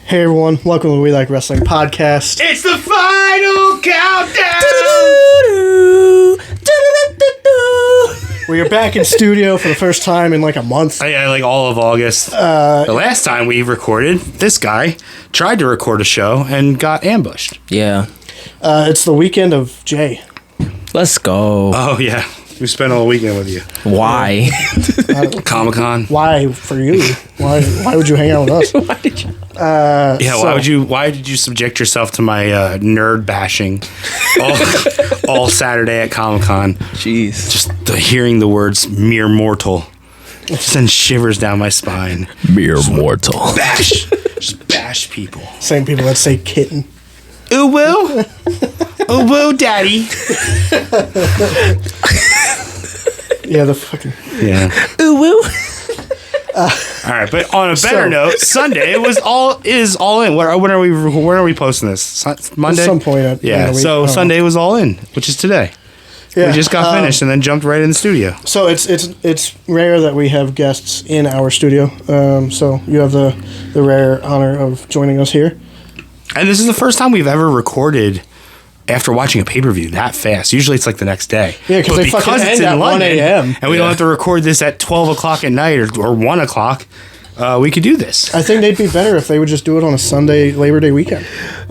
Hey everyone, welcome to the We Like Wrestling podcast. It's the final countdown! We are back in studio for the first time in like a month. Yeah, like all of August. The last time we recorded, this guy tried to record a show and got ambushed. Yeah. It's the weekend of Jay. Let's go. Oh, yeah. We spent all weekend with you. Why? Comic-Con. Why for you? Why would you hang out with us? Why did you? Why did you subject yourself to my nerd bashing all Saturday at Comic-Con? Jeez. Just hearing the words mere mortal sends shivers down my spine. Mere mortal. Just bash people. Same people that say kitten. Ooh, woo. Ooh, woo, daddy. Yeah, the fucking... Yeah. Ooh, woo. All right, but on a better note, Sunday is all in. When are we posting this? Monday. At some point. At the end of the week. So Sunday was all in, which is today. Yeah, we just got finished and then jumped right in the studio. So it's rare that we have guests in our studio. So you have the rare honor of joining us here. And this is the first time we've ever recorded after watching a pay-per-view that fast. Usually it's like the next day. Yeah, because they fucking end at 1 a.m. And we don't have to record this at 12 o'clock at night or 1 o'clock. We could do this. I think they'd be better if they would just do it on a Sunday, Labor Day weekend.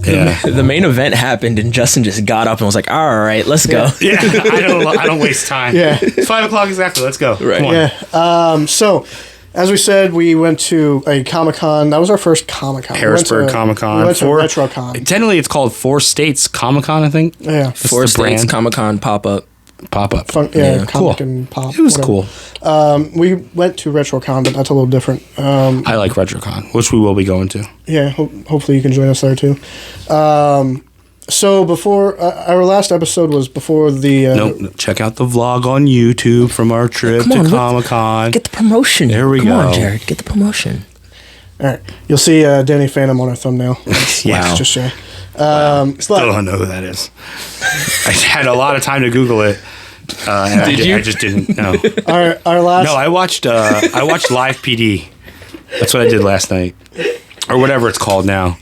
Yeah. The main event happened and Justin just got up and was like, all right, let's go. Yeah, I don't waste time. Yeah. It's 5 o'clock exactly. Let's go. Right. Come on. Yeah. So, as we said, we went to a Comic-Con. That was our first Comic-Con. Harrisburg Comic-Con. We went to RetroCon. Technically, it's called 4 States Comic-Con, I think. Yeah. That's 4 the States brand. Comic-Con pop-up. Pop-up. Yeah, cool. comic and pop. It was whatever. cool. We went to RetroCon, but that's a little different. I like RetroCon, which we will be going to. Yeah, hopefully you can join us there too. So before our last episode was before the. Nope. Check out the vlog on YouTube from our trip Come on, to Comic-Con. Get the promotion. There we Come go. on, Jared. Get the promotion. All right, you'll see Danny Phantom on our thumbnail. Yeah. Just Shay. Still don't know who that is. I had a lot of time to Google it. And I just didn't know. Our last. No, I watched Live PD. That's what I did last night, or whatever it's called now.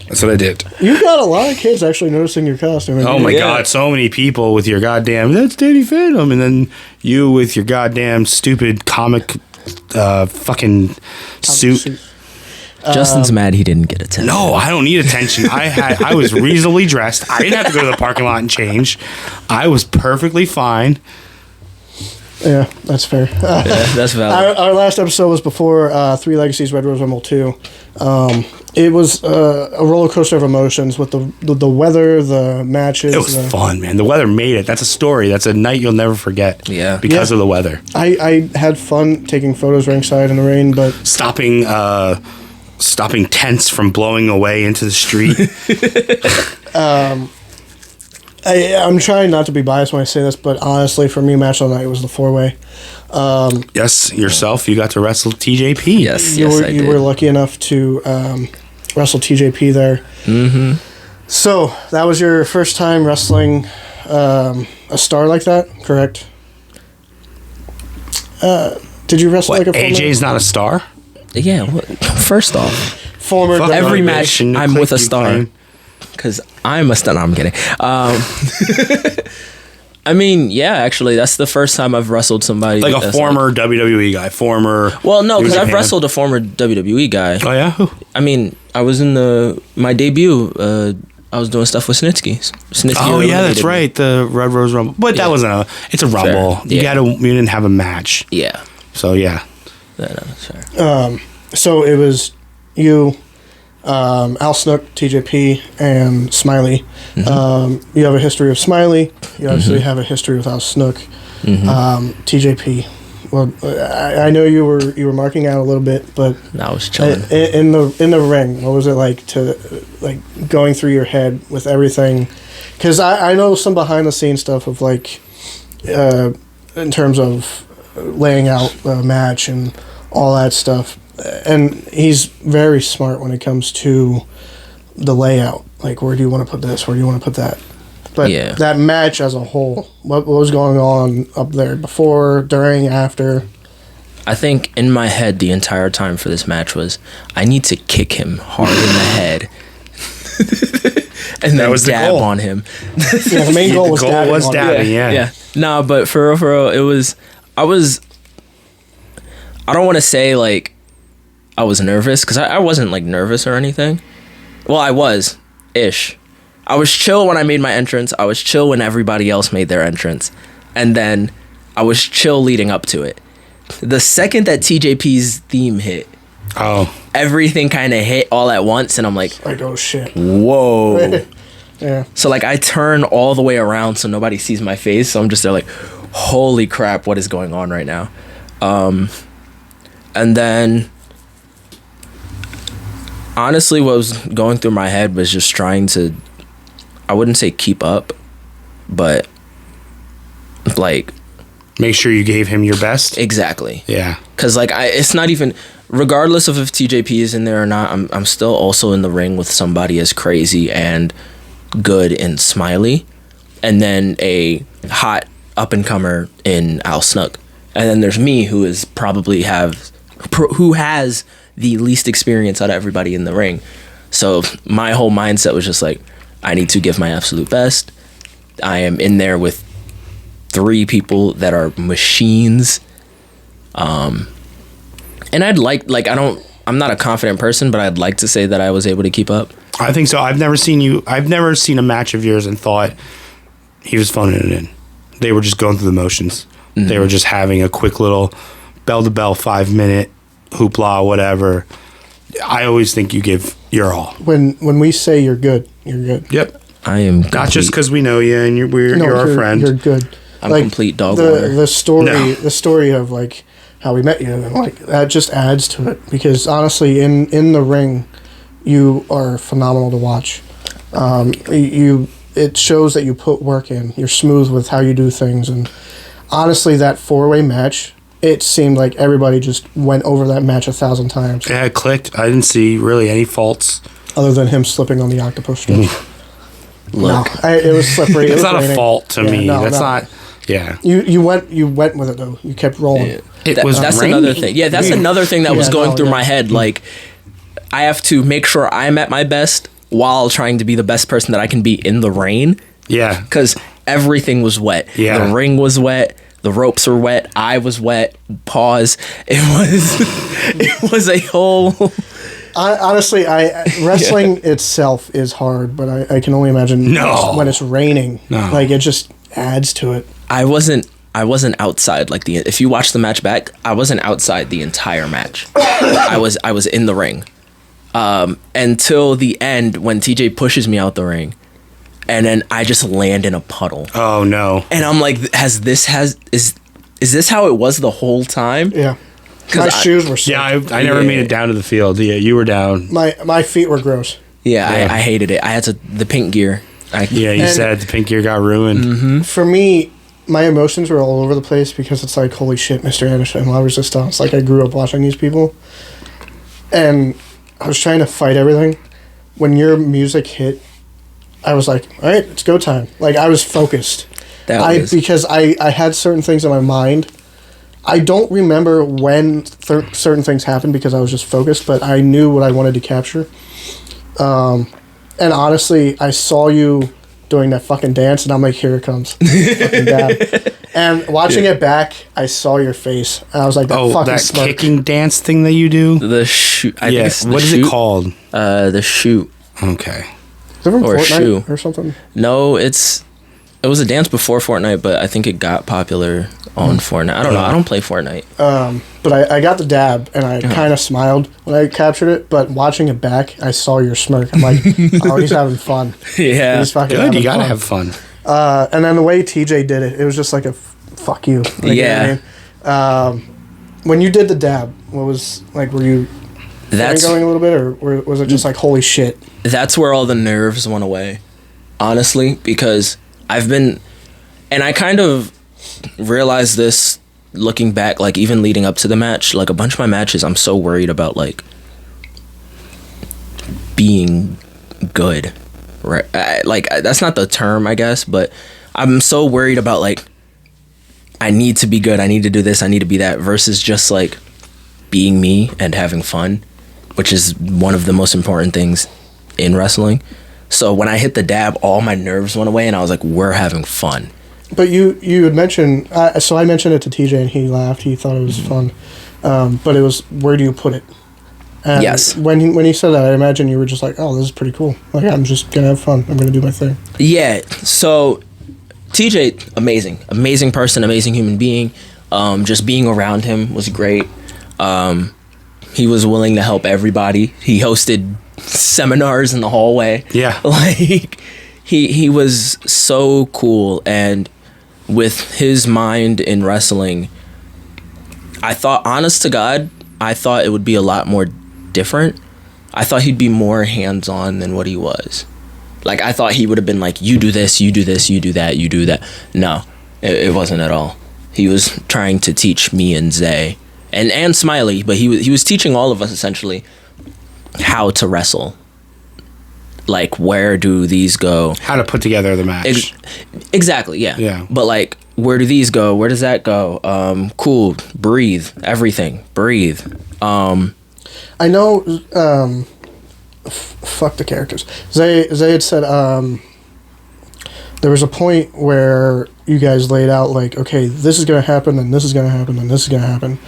That's what I did. You've got a lot of kids actually noticing your costume. Oh my God, so many people with your goddamn, that's Danny Phantom, and then you with your goddamn stupid comic fucking suit. Justin's mad he didn't get attention. No, I don't need attention. I was reasonably dressed. I didn't have to go to the parking lot and change. I was perfectly fine. Yeah, that's fair. Yeah, that's valid. Our last episode was before Three Legacies Red Rose Rumble 2. It was a roller coaster of emotions with the weather, the matches. It was fun, man. The weather made it. That's a story. That's a night you'll never forget. Yeah. Because of the weather. I had fun taking photos ringside in the rain, but stopping tents from blowing away into the street. I'm trying not to be biased when I say this, but honestly, for me, match of the night was the 4-way. Yes, yourself. You got to wrestle TJP. Yes, You I were did. lucky enough to wrestle TJP there. Mm-hmm. So that was your first time wrestling a star like that, correct? Did you wrestle What, like a former? AJ's not a star? Yeah, first off, Former Fuck every WWE. match Motivation to I'm click with a you star. claim. Because I'm a star. No, I'm kidding. I mean, yeah, actually, that's the first time I've wrestled somebody. Like a that's former WWE guy. Well, no, New because I've Japan. wrestled a former WWE guy. Oh, yeah? Who? I mean, I was in my debut. I was doing stuff with Snitsky. Oh, yeah, that's right. The Red Rose Rumble. But that wasn't it's a Rumble. Fair. You didn't have a match. Yeah. So, yeah. That's fair. So it was you, Al Snook, TJP, and Smiley. Mm-hmm. You have a history of Smiley. You obviously have a history with Al Snook. TJP. Well, I know you were marking out a little bit, but I was chilling. in the ring. What was it like to going through your head with everything? Because I know some behind the scenes stuff of in terms of laying out the match and all that stuff. And he's very smart when it comes to the layout. Like, where do you want to put this? Where do you want to put that? But that match as a whole, what was going on up there before, during, after? I think in my head the entire time for this match was, I need to kick him hard in the head. And then was the dab goal. on him. Yeah, the main goal was dabbing. Yeah. No, but for real, it was. I don't want to say like I was nervous, because I wasn't like nervous or anything. Well, I was ish. I was chill when I made my entrance. I was chill when everybody else made their entrance, and then I was chill leading up to it. The second that TJP's theme hit, everything kind of hit all at once, and I'm like, oh shit. Whoa. Yeah. So like I turn all the way around so nobody sees my face. So I'm just there like, holy crap, what is going on right now? And then honestly, what was going through my head was just trying to, I wouldn't say keep up, but like make sure you gave him your best. Exactly. Yeah. Because like it's not even, regardless of if TJP is in there or not, I'm still also in the ring with somebody as crazy and good and Smiley, and then a hot up and comer in Al Snook, and then there's me who is probably who has the least experience out of everybody in the ring. So my whole mindset was just like, I need to give my absolute best. I am in there with 3 people that are machines. And I'd like I'm not a confident person, but I'd like to say that I was able to keep up. I think so. I've never seen a match of yours and thought he was phoning it in. They were just going through the motions. Mm-hmm. They were just having a quick little bell-to-bell 5-minute hoopla, whatever. I always think you give your all. When we say you're good, you're good. Yep. I am complete. Not just because we know you and you're our friend. You're good. I'm complete dog water. The story of like how we met you, and like that just adds to it, because honestly, in the ring, you are phenomenal to watch. It shows that you put work in. You're smooth with how you do things, and honestly, that 4-way match, it seemed like everybody just went over that match 1,000 times. Yeah, it clicked. I didn't see really any faults Other than him slipping on the octopus stretch. Look, It was slippery. it's not a fault to me. That's not. Yeah. You went with it though. You kept rolling. Yeah. That's another thing. Yeah, that's another thing that was going through my head. Like, I have to make sure I'm at my best while trying to be the best person that I can be in the rain. Yeah. Because everything was wet. Yeah. The ring was wet. The ropes were wet. I was wet. Pause. It was a whole. Honestly, wrestling itself is hard, but I can only imagine when it's raining. No. Like, it just adds to it. I wasn't outside if you watch the match back, I wasn't outside the entire match. I was in the ring. Until the end when TJ pushes me out the ring, and then I just land in a puddle. Oh no. And I'm like, is this how it was the whole time? Yeah. My shoes were sick. Yeah, I never made it down to the field. Yeah, you were down. My feet were gross. Yeah. I hated it. I had the pink gear. You said the pink gear got ruined. Mm-hmm. For me, my emotions were all over the place, because it's like, holy shit, Mr. Anderson, La Resistance. Like, I grew up watching these people, and I was trying to fight everything. When your music hit, I was like, all right, it's go time. Like, I was focused. Because I had certain things in my mind. I don't remember when certain things happened, because I was just focused, but I knew what I wanted to capture. And honestly, I saw you doing that fucking dance, and I'm like, here it comes. Fucking dab. And watching it back, I saw your face. And I was like, that smirk. Kicking dance thing that you do? The shoot. Yes. What is it called? The shoot. Okay. Is it from Or Fortnite shoe. or something? No, it was a dance before Fortnite, but I think it got popular on Fortnite. I don't know. I don't play Fortnite. But I got the dab, and I kind of smiled when I captured it. But watching it back, I saw your smirk. I'm like, oh, he's having fun. Yeah. He's fucking Good. having You gotta fun. have fun. And then the way TJ did it, it was just like a fuck you. Like, Yeah. You know what I mean? When you did the dab, what was like? Were you going a little bit, or was it just like, holy shit? That's where all the nerves went away, honestly, because and I kind of realized this looking back, like even leading up to the match, like a bunch of my matches, I'm so worried about like being good, right? Like, that's not the term, I guess, but I'm so worried about like I need to be good. I need to do this. I need to be that. Versus just like being me and having fun, which is one of the most important things in wrestling. So when I hit the dab, all my nerves went away, and I was like, "We're having fun." But you had mentioned, so I mentioned it to TJ, and he laughed. He thought it was fun, but it was, where do you put it? And Yes. When he said that, I imagine you were just like, "Oh, this is pretty cool. Like, I'm just gonna have fun. I'm gonna do my thing." Yeah. So TJ, amazing person, amazing human being. Just being around him was great. He was willing to help everybody. He hosted seminars in the hallway. Yeah. Like he was so cool, and with his mind in wrestling, I thought, honest to God, I thought it would be a lot more different. I thought he'd be more hands-on than what he was. Like, I thought he would have been like, you do this, you do this, you do that, you do that. No, it wasn't at all. He was trying to teach me and Zay and Smiley, but he was teaching all of us essentially how to wrestle. Like, where do these go? How to put together the match. Exactly, yeah. Yeah. But like, where do these go? Where does that go? Cool, breathe, everything, breathe. I know. Fuck the characters. Zay had said there was a point where you guys laid out like, okay, this is gonna happen, and this is gonna happen, and this is gonna happen,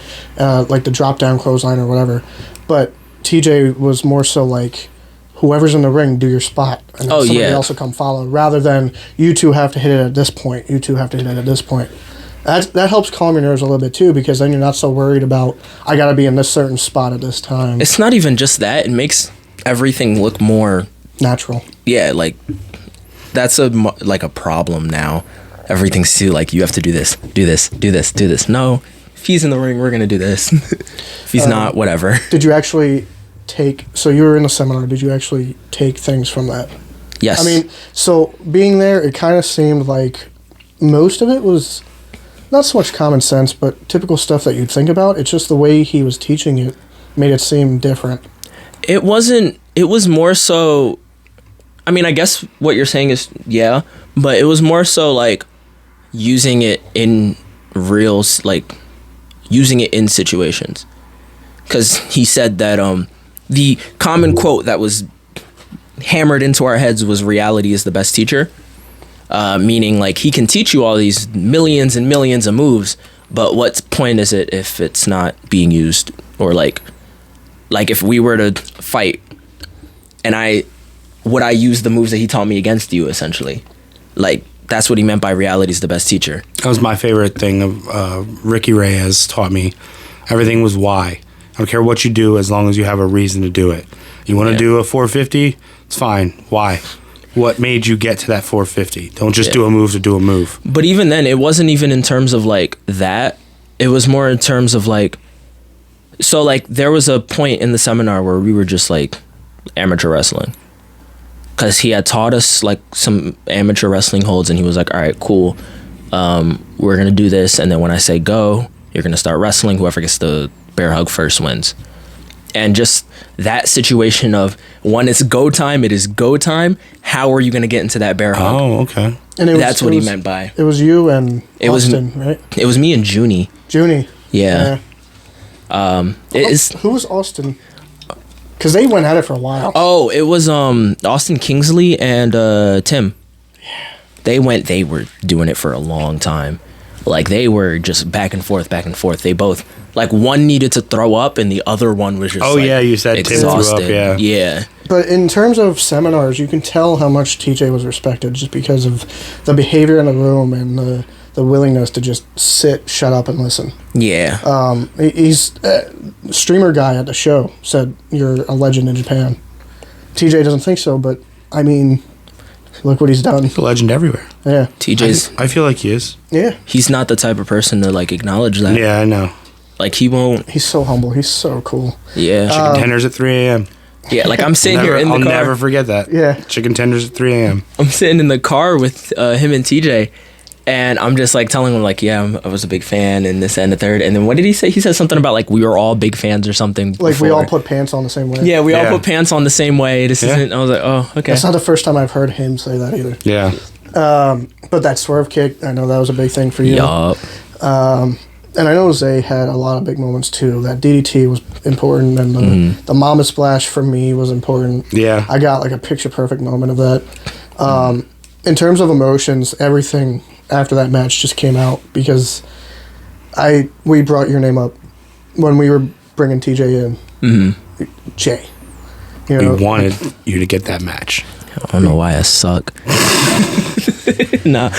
like the drop down clothesline or whatever. But TJ was more so like, whoever's in the ring, do your spot, and then somebody else will come follow, rather than you two have to hit it at this point, you two have to hit it at this point. That helps calm your nerves a little bit too, because then you're not so worried about, I gotta be in this certain spot at this time. It's not even just that. It makes everything look more natural. Yeah, like that's a problem now. Everything's still like, you have to do this, do this, do this, do this. No, if he's in the ring, we're gonna do this. If he's not, whatever. Did you actually so you were in the seminar, did you actually take things from that? Yes. I mean, so being there, it kind of seemed like most of it was not so much common sense, but typical stuff that you'd think about. It's just the way he was teaching it made it seem different. It was more so, I mean, I guess what you're saying is, yeah, but it was more so like using it in using it in situations. Because he said that the common quote that was hammered into our heads was, reality is the best teacher. Meaning, like, he can teach you all these millions and millions of moves, but what point is it if it's not being used? Or like if we were to fight, and would I use the moves that he taught me against you, essentially? Like, that's what he meant by reality is the best teacher. That was my favorite thing of Ricky Reyes taught me. Everything was why. I don't care what you do as long as you have a reason to do it. You want to do a 450? It's fine. Why? What made you get to that 450? Don't just do a move to do a move. But even then, it wasn't even in terms of like that. It was more in terms of like, so like there was a point in the seminar where we were just like amateur wrestling. Because he had taught us like some amateur wrestling holds, and he was like, all right, cool. We're going to do this. And then when I say go, you're going to start wrestling. Whoever gets the bear hug first wins. And just that situation of, when it's go time, it is go time. How are you going to get into that bear hug? Oh, okay. And that's what he meant by. It was you and Austin, right? It was me and Junie. Yeah. Who was Austin? Because they went at it for a while. Oh, it was Austin Kingsley and Tim. Yeah. They were doing it for a long time. Like, they were just back and forth. They both, like, one needed to throw up and the other one was just you said exhausted. Tim threw up, Yeah. But in terms of seminars, you can tell how much TJ was respected just because of the behavior in the room and the willingness to just sit, shut up, and listen. Yeah. He's streamer guy at the show said you're a legend in Japan. TJ doesn't think so, but I mean, look what he's done. He's a legend everywhere. Yeah. TJ's. I feel like he is. Yeah. He's not the type of person to like acknowledge that. Yeah, I know. Like, he won't. He's so humble. He's so cool. Yeah. Chicken tenders at 3 a.m. Yeah, like, I'm sitting here in the car. I'll never forget that. Yeah. Chicken tenders at 3 a.m. I'm sitting in the car with him and TJ, and I'm just like telling him like, yeah, I was a big fan and this and the third. And then what did he say? He said something about like we were all big fans or something. Like before. we all put pants on the same way. Yeah, we all put pants on the same way. This isn't. I was like, oh, okay. That's not the first time I've heard him say that either. Yeah. But that swerve kick, I know that was a big thing for you. Yup. And I know Zay had a lot of big moments too. That DDT was important, and the Mama Splash for me was important. Yeah. I got like a picture perfect moment of that. In terms of emotions, everything after that match just came out because we brought your name up when we were bringing TJ in. Jay. You know, We wanted you to get that match. I don't know why I suck. Nah.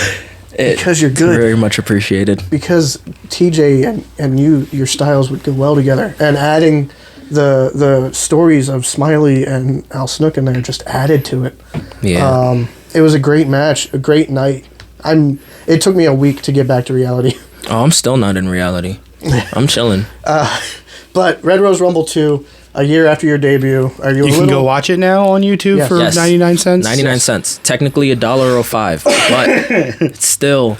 because you're It's good. very much appreciated. Because TJ and your styles would go well together, and adding the stories of Smiley and Al Snook in there just added to it. Yeah. It was a great match, a great night. It took me a week to get back to reality. Oh, I'm still not in reality. I'm chilling. But Red Rose Rumble 2, a year after your debut, are you? You can go watch it now on YouTube Yes. for Yes. 99 cents. 99 cents. Technically $1.05, but it's still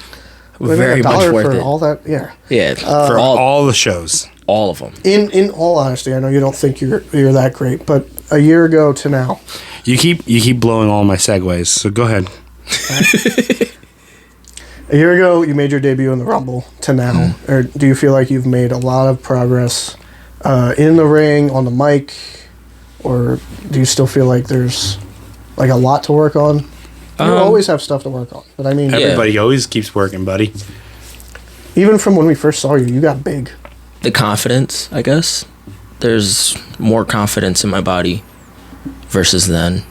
very much $1 worth for it. all that. Yeah. Yeah, For for all the shows. all of them. In all honesty, I know you don't think you're that great, but a year ago to now, You keep blowing all my segues, so go ahead. a year ago you made your debut in the Rumble to now, or do you feel like you've made a lot of progress in the ring, on the mic, or do you still feel like there's like a lot to work on? You always have stuff to work on, but I mean, Everybody always keeps working, buddy. even from when we first saw you, you got big. The confidence, I guess. There's more confidence in my body versus then.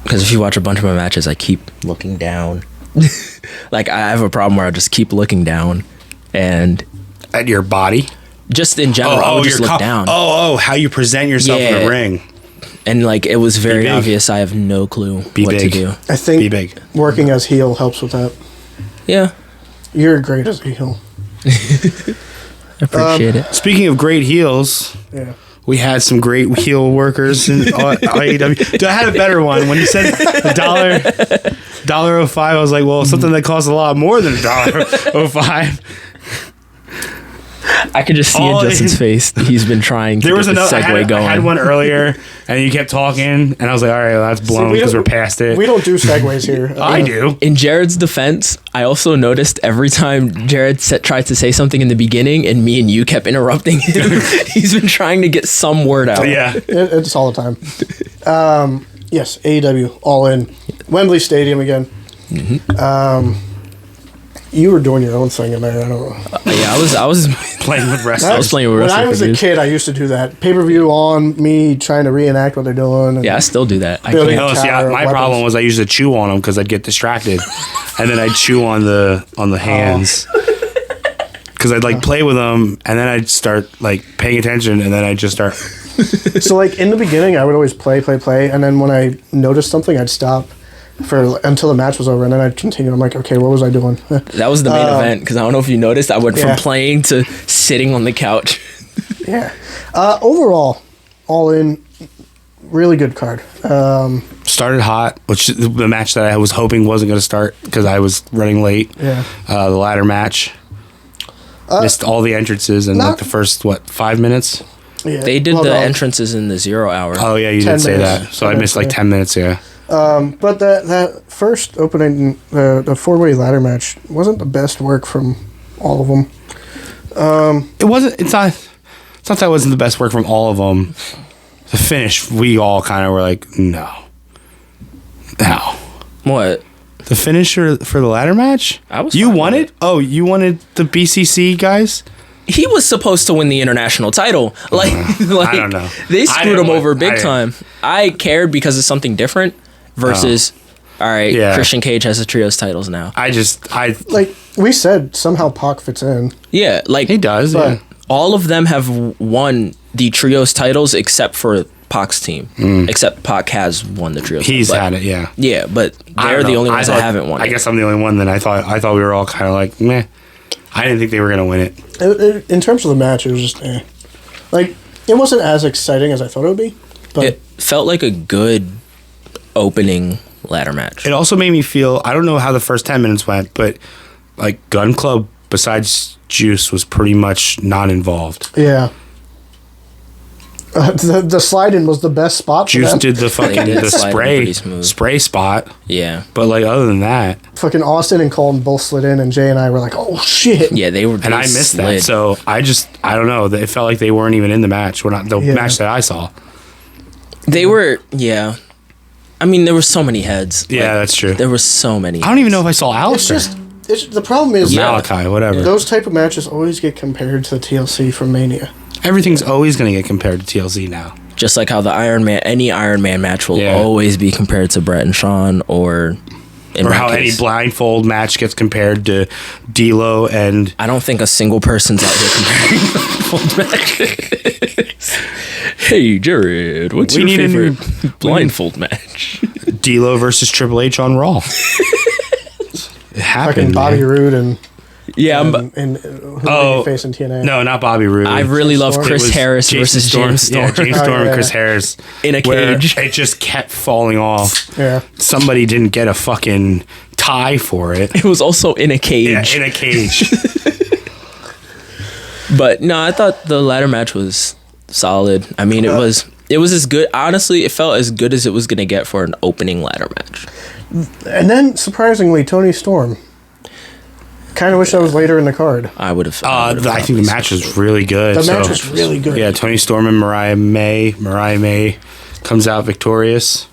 Because if you watch a bunch of my matches, I keep looking down. Like, I have a problem where I just keep looking down. And At your body. just in general, I would just look down. How you present yourself in Yeah. the ring. And, like, it was very big. obvious I have no clue Be what big. to do. I think Be big. working as heel helps with that. Yeah, You're great as a heel. I appreciate it. Speaking of great heels, Yeah. we had some great heel workers in AEW. I had a better one. When you said $1.05, I was like, well, something that costs a lot more than $1.05. I could just see all in Justin's in- face. He's been trying to There get was the another. segue going. I had one earlier, and you kept talking, and I was like, all right, well, that's blown because we're past it. We don't do segues here. I do. In Jared's defense, I also noticed every time Jared tried to say something in the beginning and me and you kept interrupting him, he's been trying to get some word out. Yeah. It's all the time. Yes, AEW All In, Wembley Stadium again. You were doing your own thing in there. I don't know. Yeah, I was Playing with wrestlers. I was playing with When wrestling I was a figures. kid, I used to do that. Pay per view on, me trying to reenact what they're doing. And Yeah, I still do that. I Building can't. No, see, tower of my weapons. problem was I used to chew on them because I'd get distracted, and then I'd chew on the hands because I'd like play with them, and then I'd start like paying attention, and then I'd just start. So like in the beginning, I would always play, and then when I noticed something, I'd stop until the match was over, and then I'd continue. I'm like, okay, what was I doing? That was the main event because I don't know if you noticed. I went Yeah. from playing to sitting on the couch. Yeah. Overall, All In, really good card. Started hot, which is the match that I was hoping wasn't going to start because I was running late. Yeah. The ladder match. Missed all the entrances in like not- the first 5 minutes. Yeah. They did Well, the no, entrances in the 0 hour. Oh yeah, you 10 did say minutes. that. So I missed like Yeah. 10 minutes. Yeah. But that first opening, the four-way ladder match wasn't the best work from all of them. It wasn't. It's not that it wasn't the best work from all of them. The finish, we all kind of were like, no. What? The finisher for the ladder match? I was You fine with wanted? it. Oh, you wanted the BCC guys? He was supposed to win the international title. Like, I don't know. They I screwed didn't him want- over I big didn't- time. I cared because it's something different versus, all right, Yeah. Christian Cage has the trios titles now. I Like we said, somehow Pac fits in. Yeah, like he does. But- Yeah. all of them have won the trios titles except for Pac's team. Except Pac has won the trios. He's but, had it, yeah. Yeah, but I they're don't the know. only ones that thought- haven't won. I it. guess I'm the only one that I thought we were all kind of like, meh. I didn't think they were going to win it. In terms of the match, it was just like it wasn't as exciting as I thought it would be. But It felt like a good opening ladder match. It also made me feel, I don't know how the first 10 minutes went, but like Gun Club, besides Juice, was pretty much not involved. yeah. The slide-in was the best spot for Juice them. did the fucking did the slide in pretty smooth. spray spot. Yeah. But like other than that, Fucking Austin and Colton both slid in, and Jay and I were like, "Oh shit!" Yeah, they were. and I missed that. So I don't know. It felt like they weren't even in the match. We're not the Yeah. match that I saw. They were. Yeah. I mean, there were so many heads. Yeah, that's true. There were so many. I don't even know if I saw It's Alistair. just the problem is Yeah. Malachi, whatever. those type of matches always get compared to the TLC from Mania. Everything's always going to get compared to TLC now. Just like how any Iron Man match will Yeah. always be compared to Brett and Sean, or in Or my how any case, blindfold match gets compared to D'Lo and I don't think a single person's out here comparing blindfold matches. Hey, Jared, what's We your need a new- favorite blindfold match? D'Lo versus Triple H on Raw. It Fucking happened. Bobby man. Roode and Yeah, and who oh, facing TNA. No, not Bobby Roode. I really love Storm? Chris It was Harris Jason versus Storm. James Storm. Yeah, James Oh, Storm and yeah. Chris Harris. In a where cage. It just kept falling off. Yeah. Somebody didn't get a fucking tie for it. It was also in a cage. Yeah, in a cage. But no, I thought the ladder match was solid. I mean, it was as good. Honestly, it felt as good as it was going to get for an opening ladder match. And then surprisingly, Tony Storm. Kind of wish I was later in the card. I would have. I think the match was really good. The match was really good. Yeah, Tony Storm and Mariah May. Mariah May comes out victorious.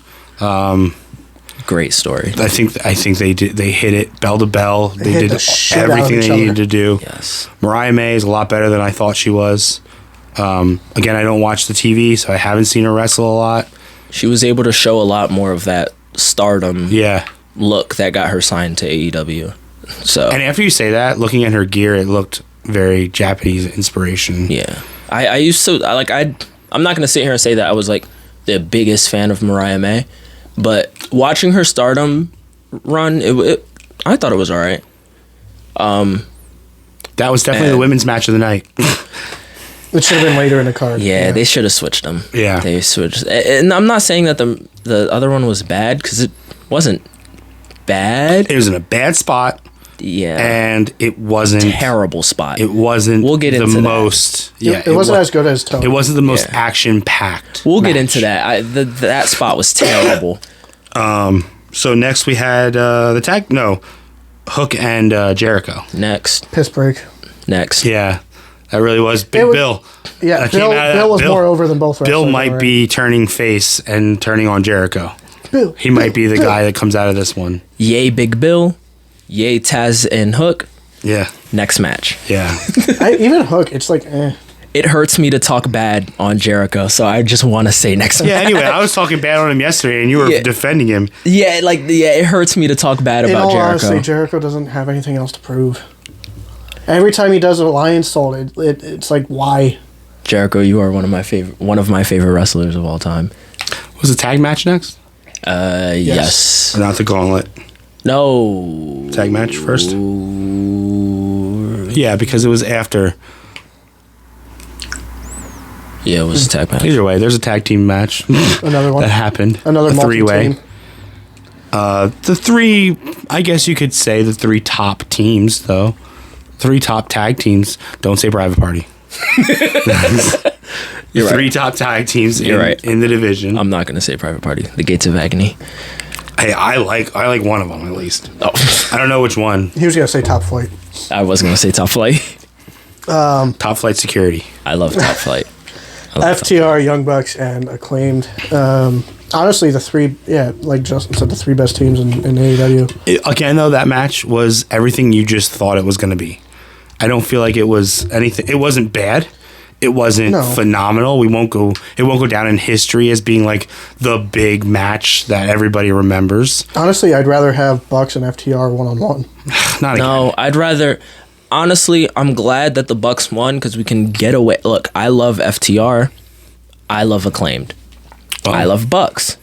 Great story. I think they hit it bell to bell. They hit did the shit out of everything each they needed other. to do. Yes. Mariah May is a lot better than I thought she was. Again, I don't watch the TV, so I haven't seen her wrestle a lot. She was able to show a lot more of that stardom Yeah. look that got her signed to AEW. So And after you say that, looking at her gear, it looked very Japanese inspiration. yeah, I used to I'm not gonna sit here and say that I was like the biggest fan of Mariah May, but watching her stardom run, I thought it was all right. That was definitely the women's match of the night. It should have been later in the card. Yeah, they should have switched them. Yeah. They switched. And I'm not saying that the other one was bad, because it wasn't bad. It was in a bad spot, Yeah. and it wasn't Terrible spot. It wasn't. We'll get the into that. most. Yeah, It wasn't as good as Tony. It wasn't the most Yeah. action packed. We'll get into that. That spot was terrible. So next we had Hook and Jericho. Next. Piss break. Next. Yeah, that really was Big It was- Bill. Yeah, That came Bill out of that. was more over than both Bill wrestlers, might alright. be turning face and turning on Jericho. Bill. He might be the guy that comes out of this one. Yay, Big Bill. Yay, Taz and Hook. Yeah, Next match. yeah. Even Hook, it's like, It hurts me to talk bad on Jericho, so I just want to say next Yeah, match. anyway, I was talking bad on him yesterday, and you were Yeah. defending him. Yeah, it hurts me to talk bad in about all Jericho. honesty, Jericho doesn't have anything else to prove. Every time he does a Lion Soul, it's like, why? Jericho, you are one of my favorite wrestlers of all time. Was the tag match next? Yes. Or not the gauntlet? No. Tag match first? Yeah, because it was after. Yeah, it was a tag match. Either way, there's a tag team match Another one. that happened. Another a three-way. multi-team. The three, I guess you could say the three top teams, though. Three top tag teams. Don't say Private Party. You're Three right. top tag teams You're right. in the division. I'm not gonna say Private Party. The Gates of Agony. Hey, I like one of them at least. Oh, I don't know which one. He was going to say Top Flight. I was gonna say Top Flight. Top Flight Security. I love Top Flight. FTR, Young Bucks, and Acclaimed. Honestly, the three, like Justin said, the three best teams in AEW. Again, though, that match was everything you just thought it was going to be. I don't feel like it was anything. It wasn't bad. It wasn't No. phenomenal. It won't go down in history as being like the big match that everybody remembers. Honestly, I'd rather have Bucks and FTR one-on-one. Not again. No, I'd rather. Honestly, I'm glad that the Bucks won because we can get away. Look, I love FTR. I love Acclaimed. I love Bucks.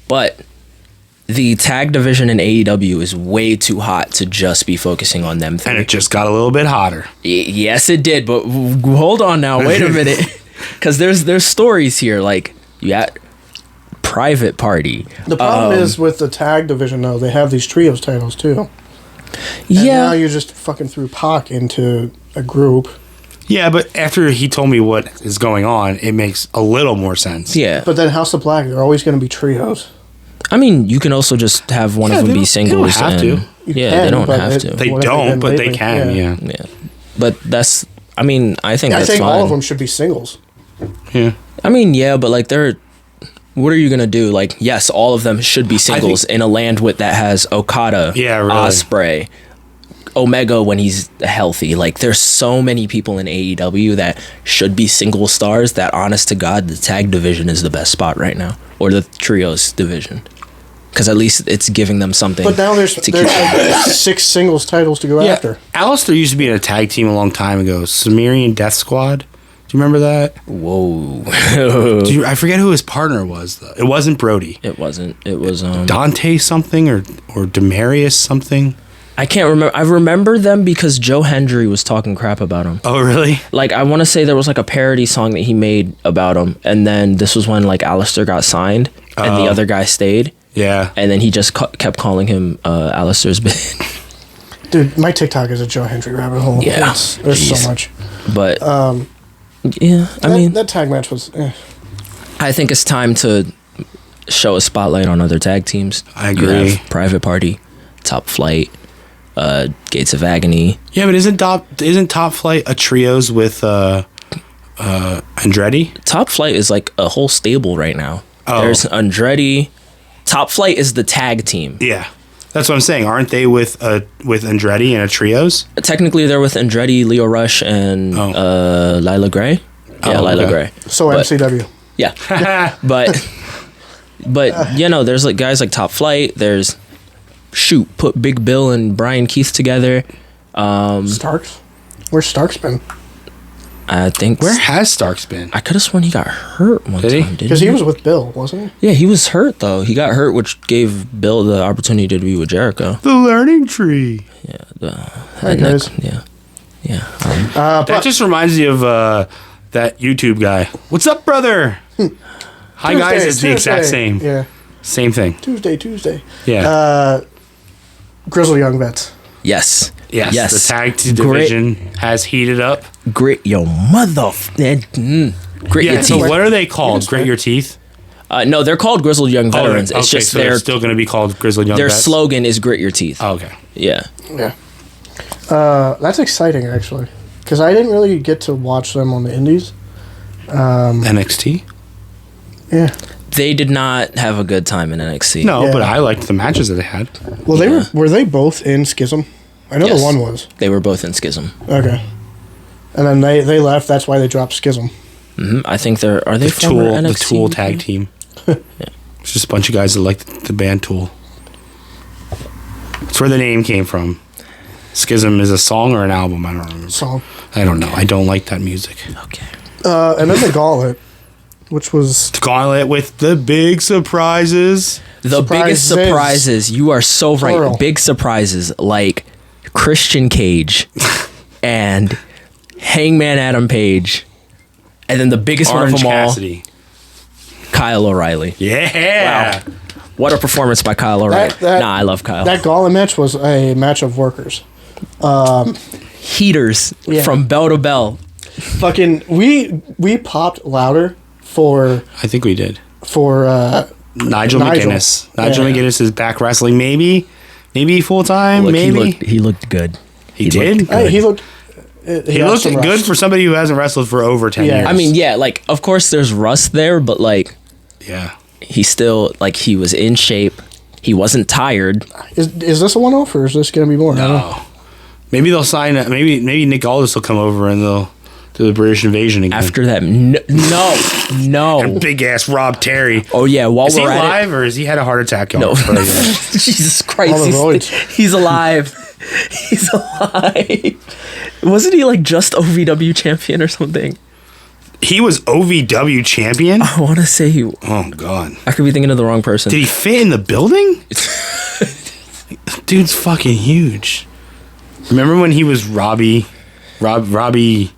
But the tag division in AEW is way too hot to just be focusing on them three. And it just got a little bit hotter. Yes, it did. But hold on now. Wait a minute. Because there's stories here. Like, you got Private Party. The problem is with the tag division, though, they have these trios titles, too. And Yeah. now you just fucking threw Pac into a group. Yeah, but after he told me what is going on, it makes a little more sense. Yeah. But then House of Black, they're always going to be trios. I mean, you can also just have one of them be singles. They don't have to. Yeah, can, they don't but have to. They What have they don't, been but they lately? can, yeah. Yeah. But that's, I mean, I think I that's think fine. all of them should be singles. Yeah. I mean, yeah, but like what are you gonna do? Like, yes, all of them should be singles in a land that has Okada, Yeah, really. Ospreay, Omega when he's healthy. Like, there's so many people in AEW that should be single stars that, honest to God, the tag division is the best spot right now, or the trios division, because at least it's giving them something. But now there's to like 6 singles titles to go after. Alistair used to be in a tag team a long time ago. Sumerian Death Squad. Do you remember that? Whoa. I forget who his partner was, though. It wasn't Brody. It wasn't. It was Dante something or Demarius something. I can't remember. I remember them because Joe Hendry was talking crap about him. Oh, really? Like, I want to say there was like a parody song that he made about him, and then this was when like Alistair got signed and the other guy stayed, Yeah. and then he just kept calling him Alistair's bitch. Dude, my TikTok is a Joe Hendry rabbit hole. Yeah. There's Jeez. so much. But yeah, I mean, that tag match was. I think it's time to show a spotlight on other tag teams. I You agree. have Private Party, Top Flight, Gates of Agony. Yeah, but isn't Top Flight a trios with Andretti? Top Flight is like a whole stable right now. Oh. There's Andretti. Top Flight is the tag team. Yeah. That's what I'm saying. Aren't they with Andretti in a trios? Technically, they're with Andretti, Leo Rush, and Lila Gray. Yeah, Oh, Lila okay. Gray. So But- MCW. Yeah, but you know, there's like guys like Top Flight. There's put Big Bill and Brian Keith together. Starks? Where's Starks been? I think Where has Starks been? I could have sworn he got hurt one Did he? time. Because he was with Bill, wasn't he? Yeah, he was hurt though. He got hurt, which gave Bill the opportunity to be with Jericho. The Learning Tree. Hi, guys. Yeah. That But just reminds me of that YouTube guy. What's up, brother? Hi, guys. It's the exact Tuesday. same. Yeah. Same thing. Tuesday. Yeah. Grizzly Young Vets. Yes. Yes. The tag division has heated up. Grit your mother. Grit Yeah. your So teeth. what are they called? Grit your teeth. No, they're called Grizzled Young Veterans. Okay, It's just so they're still going to be called Grizzly Young their Vets? slogan is "Grit your teeth." Oh, okay. Yeah. Yeah. That's exciting, actually. Because I didn't really get to watch them on the indies. NXT. Yeah. They did not have a good time in NXT. No, Yeah. but I liked the matches that they had. Well, Yeah. were they both in Schism? I know Yes. the one was. They were both in Schism. Okay. And then they left. That's why they dropped Schism. I think are they The former Tool, the NXT? Tool tag team. It's just a bunch of guys that like the band Tool. That's where the name came from. Schism is a song or an album? I don't remember. Song. I don't know. I don't like that music. Okay. And then the Gauntlet, which was Gauntlet with the big surprises. The biggest Surprises. surprises. You are so right. Plural. Big surprises like Christian Cage and Hangman Adam Page, and then the biggest Orange one of them Cassidy. all, Kyle O'Reilly. Yeah. Wow. What a performance by Kyle O'Reilly. I love Kyle. That Gauntlet match was a match of workers. Heaters Yeah. from bell to bell. Fucking, we popped louder for I think we did. Nigel. Nigel McGuinness. Nigel Yeah. McGuinness is back wrestling. Maybe full time. Look, Maybe he looked good. he did. looked Hey, good. he looked. He looked good for somebody who hasn't wrestled for over 10 Yeah. years. I mean, yeah, like of course there's rust there, but like yeah. he still like he was in shape. He wasn't tired. Is this a one off or is this gonna be more? I don't know. No. Maybe they'll sign. Maybe Nick Aldis will come over and they'll do the British Invasion again. After that, no. Big ass Rob Terry. Oh yeah, while Is he we're at alive or has he had a heart attack? No. Further? it, Jesus All Christ, the roids. he's alive. He's alive. Wasn't he like just OVW champion or something? He was OVW champion. I want to say he. Oh god. I could be thinking of the wrong person. Did he fit in the building? Dude's fucking huge. Remember when he was Robbie? You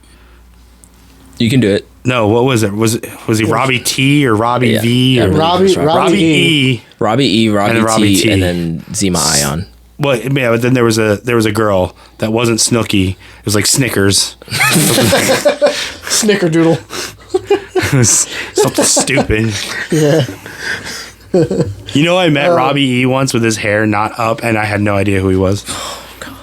can do it. No, what was it? Was he Robbie T or Robbie Yeah. V? Yeah, Or Robbie Robbie Robbie E. Robbie E, Robbie, And then Robbie T, T. and then Zima Ion. Well, yeah, but then there was a girl that wasn't Snooki. It was like Snickers. Snickerdoodle. It was something stupid. Yeah. You know, I met Robbie E once with his hair not up, and I had no idea who he was. Oh God.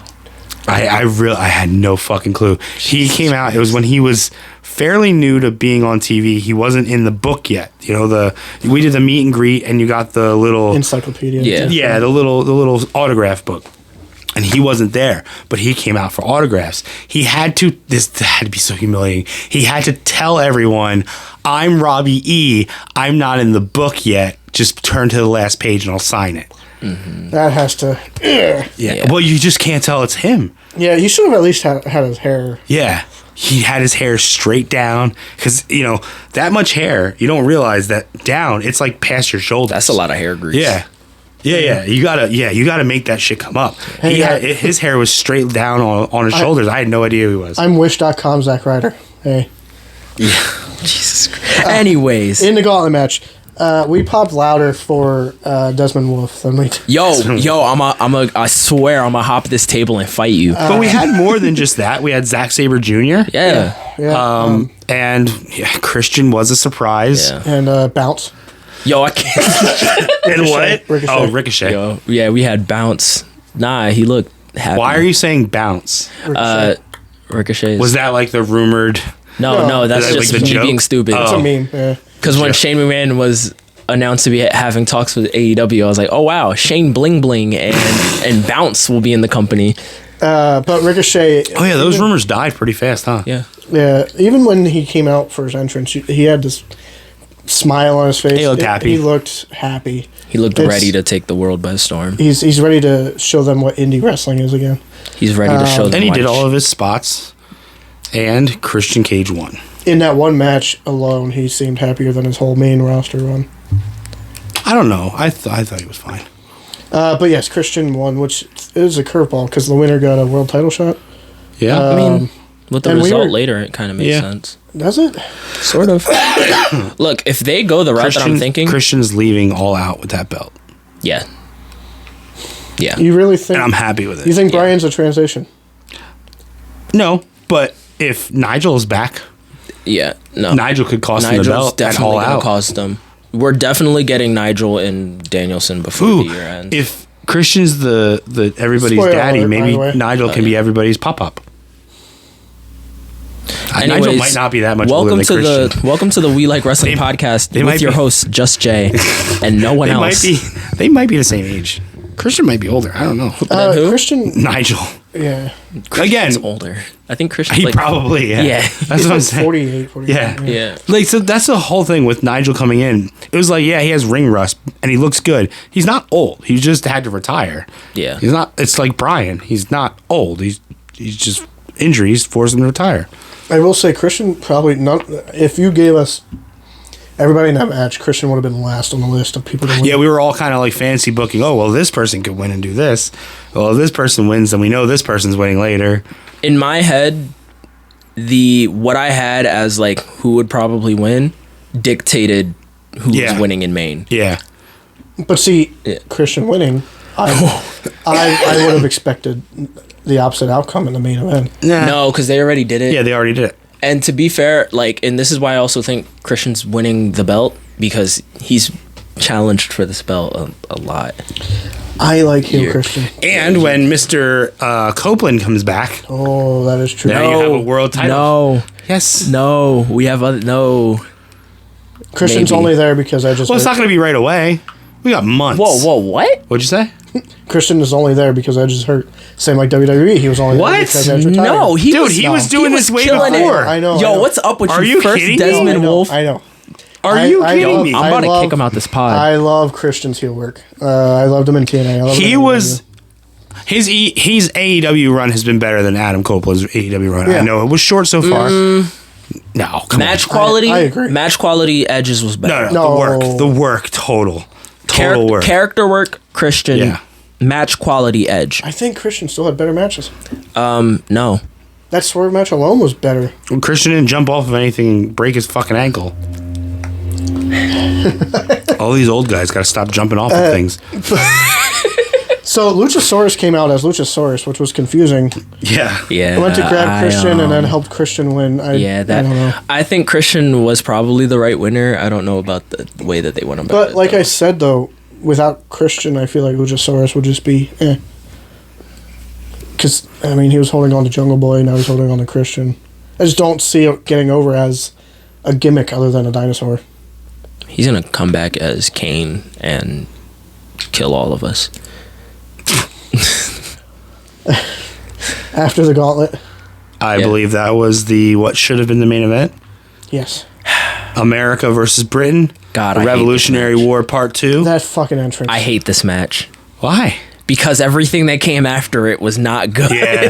I had no fucking clue. He came out. It was when he was fairly new to being on TV. He wasn't in the book yet. You know, we did the meet and greet, and you got the little Encyclopedia. yeah, the little autograph book. And he wasn't there, but he came out for autographs. This had to be so humiliating. He had to tell everyone, I'm Robbie E. I'm not in the book yet. Just turn to the last page and I'll sign it. Mm-hmm. That has to. Yeah. Well, you just can't tell it's him. Yeah, he should have at least had his hair. Yeah. He had his hair straight down because, you know, that much hair, you don't realize that down, it's like past your shoulders. That's a lot of hair grease. Yeah. Yeah. You gotta make that shit come up. Hey, his hair was straight down on his shoulders. I had no idea who he was. I'm Wish.com Zack Ryder. Hey. Yeah. Jesus Christ. Anyways. In the gauntlet match, we popped louder for Desmond Wolfe than we did. Yo, I swear I'm gonna hop this table and fight you. But we had more than just that. We had Zack Sabre Jr. Yeah. And Christian was a surprise. Yeah. And Bounce. Yo, I can't. And what? Ricochet. Oh, Ricochet. Yo, yeah, we had Bounce. Nah, he looked happy. Why are you saying bounce? Ricochet? Was that like the rumored? No, that's Is that just like the me joke? being stupid. It's a meme. Yeah. Because when Shane McMahon was announced to be having talks with AEW, I was like, oh wow, Shane Bling Bling and Bounce will be in the company. But Ricochet. Oh yeah, those rumors died pretty fast, huh? Yeah. Yeah, even when he came out for his entrance, he had this smile on his face. He looked happy. He looked happy. He looked ready to take the world by storm. He's ready to show them what indie wrestling is again. He's ready to show them. And he did all of his spots, and Christian Cage won. In that one match alone, he seemed happier than his whole main roster run. I don't know. I thought he was fine. But yes, Christian won, which is a curveball because the winner got a world title shot. Yeah. I mean, with the and we result were- later, it kind of makes sense. Does it? Sort of. Look, if they go the route that I'm thinking, Christian's leaving all out with that belt, yeah. You really think? and I'm happy with it. You think Brian's a transition? No, but if Nigel is back, Yeah, no. Nigel could cost him the Nigel's belt at definitely all gonna out. cost them. We're definitely getting Nigel and Danielson before Ooh, the year ends. if Christian's the everybody's Spoiler daddy, alert, by maybe the way. Nigel can be everybody's pop-up. Nigel Anyways, might not be that much older than Christian. Welcome to the We Like Wrestling podcast they with might your be- host Just Jay and no one They else. they might be the same age. Christian might be older. I don't know. Then who? Christian. Nigel. Yeah. Again, He's older. I think Christian's he like probably Yeah. That's what I'm saying. 48, 49. Yeah. Yeah. Like, so that's the whole thing with Nigel coming in. It was like, yeah, he has ring rust and he looks good. He's not old. He just had to retire. Yeah. He's not. It's like Brian. He's not old. He's just injuries forced him to retire. I will say Christian probably not. If you gave us everybody in that match, Christian would have been last on the list of people to win. Yeah, we were all kind of like fancy booking. Oh, well, this person could win and do this. Well, if this person wins, then we know this person's winning later. In my head, what I had as like who would probably win dictated who was winning in Maine. Yeah. But see, Christian winning, I would have expected the opposite outcome in the main event. Nah. No, because they already did it. Yeah, they already did it. And to be fair, like, and this is why I also think Christian's winning the belt because he's challenged for this belt a lot. I like him, Christian. And when Mr. Copeland comes back, Oh, that is true. now you have a world title. No, Yes. no, we have other no. Christian's maybe. only there because I just. Well, it's heard- not going to be right away. We got months. Whoa, what? What'd you say? Christian is only there because I just heard. Same like WWE, he was only What? there because Edge retired. No, he Dude, was, he was doing this way killing it. before. I know. Yo, what's up with Are you? you First kidding me? Desmond Wolf. I know. Are you kidding love- me? I'm about to love- kick him out this pod. I love Christian's heel work. I loved him in TNA. I loved him He in was... AEW. His AEW run has been better than Adam Copeland's AEW run. Yeah. I know it was short so far. No, come Match on. quality. I agree. Match quality. Edges was better. No, the work, total work. Character work. Christian. Yeah. Match quality. Edge. I think Christian still had better matches. No. That swerve match alone was better. Christian didn't jump off of anything and break his fucking ankle. All these old guys got to stop jumping off of things. So Luchasaurus came out as Luchasaurus, which was confusing. Yeah. Yeah. I went to grab Christian and then helped Christian win. I don't know. I think Christian was probably the right winner. I don't know about the way that they went about it. But like I said, though, without Christian, I feel like Luchasaurus would just be Because, I mean, he was holding on to Jungle Boy, now he's holding on to Christian. I just don't see it getting over as a gimmick other than a dinosaur. He's going to come back as Kane and kill all of us. After the gauntlet. I believe that was what should have been the main event. Yes. America versus Britain. God, the I hate Revolutionary this match. War Part 2. That fucking entrance. I hate this match. Why? Because everything that came after it was not good. Yeah,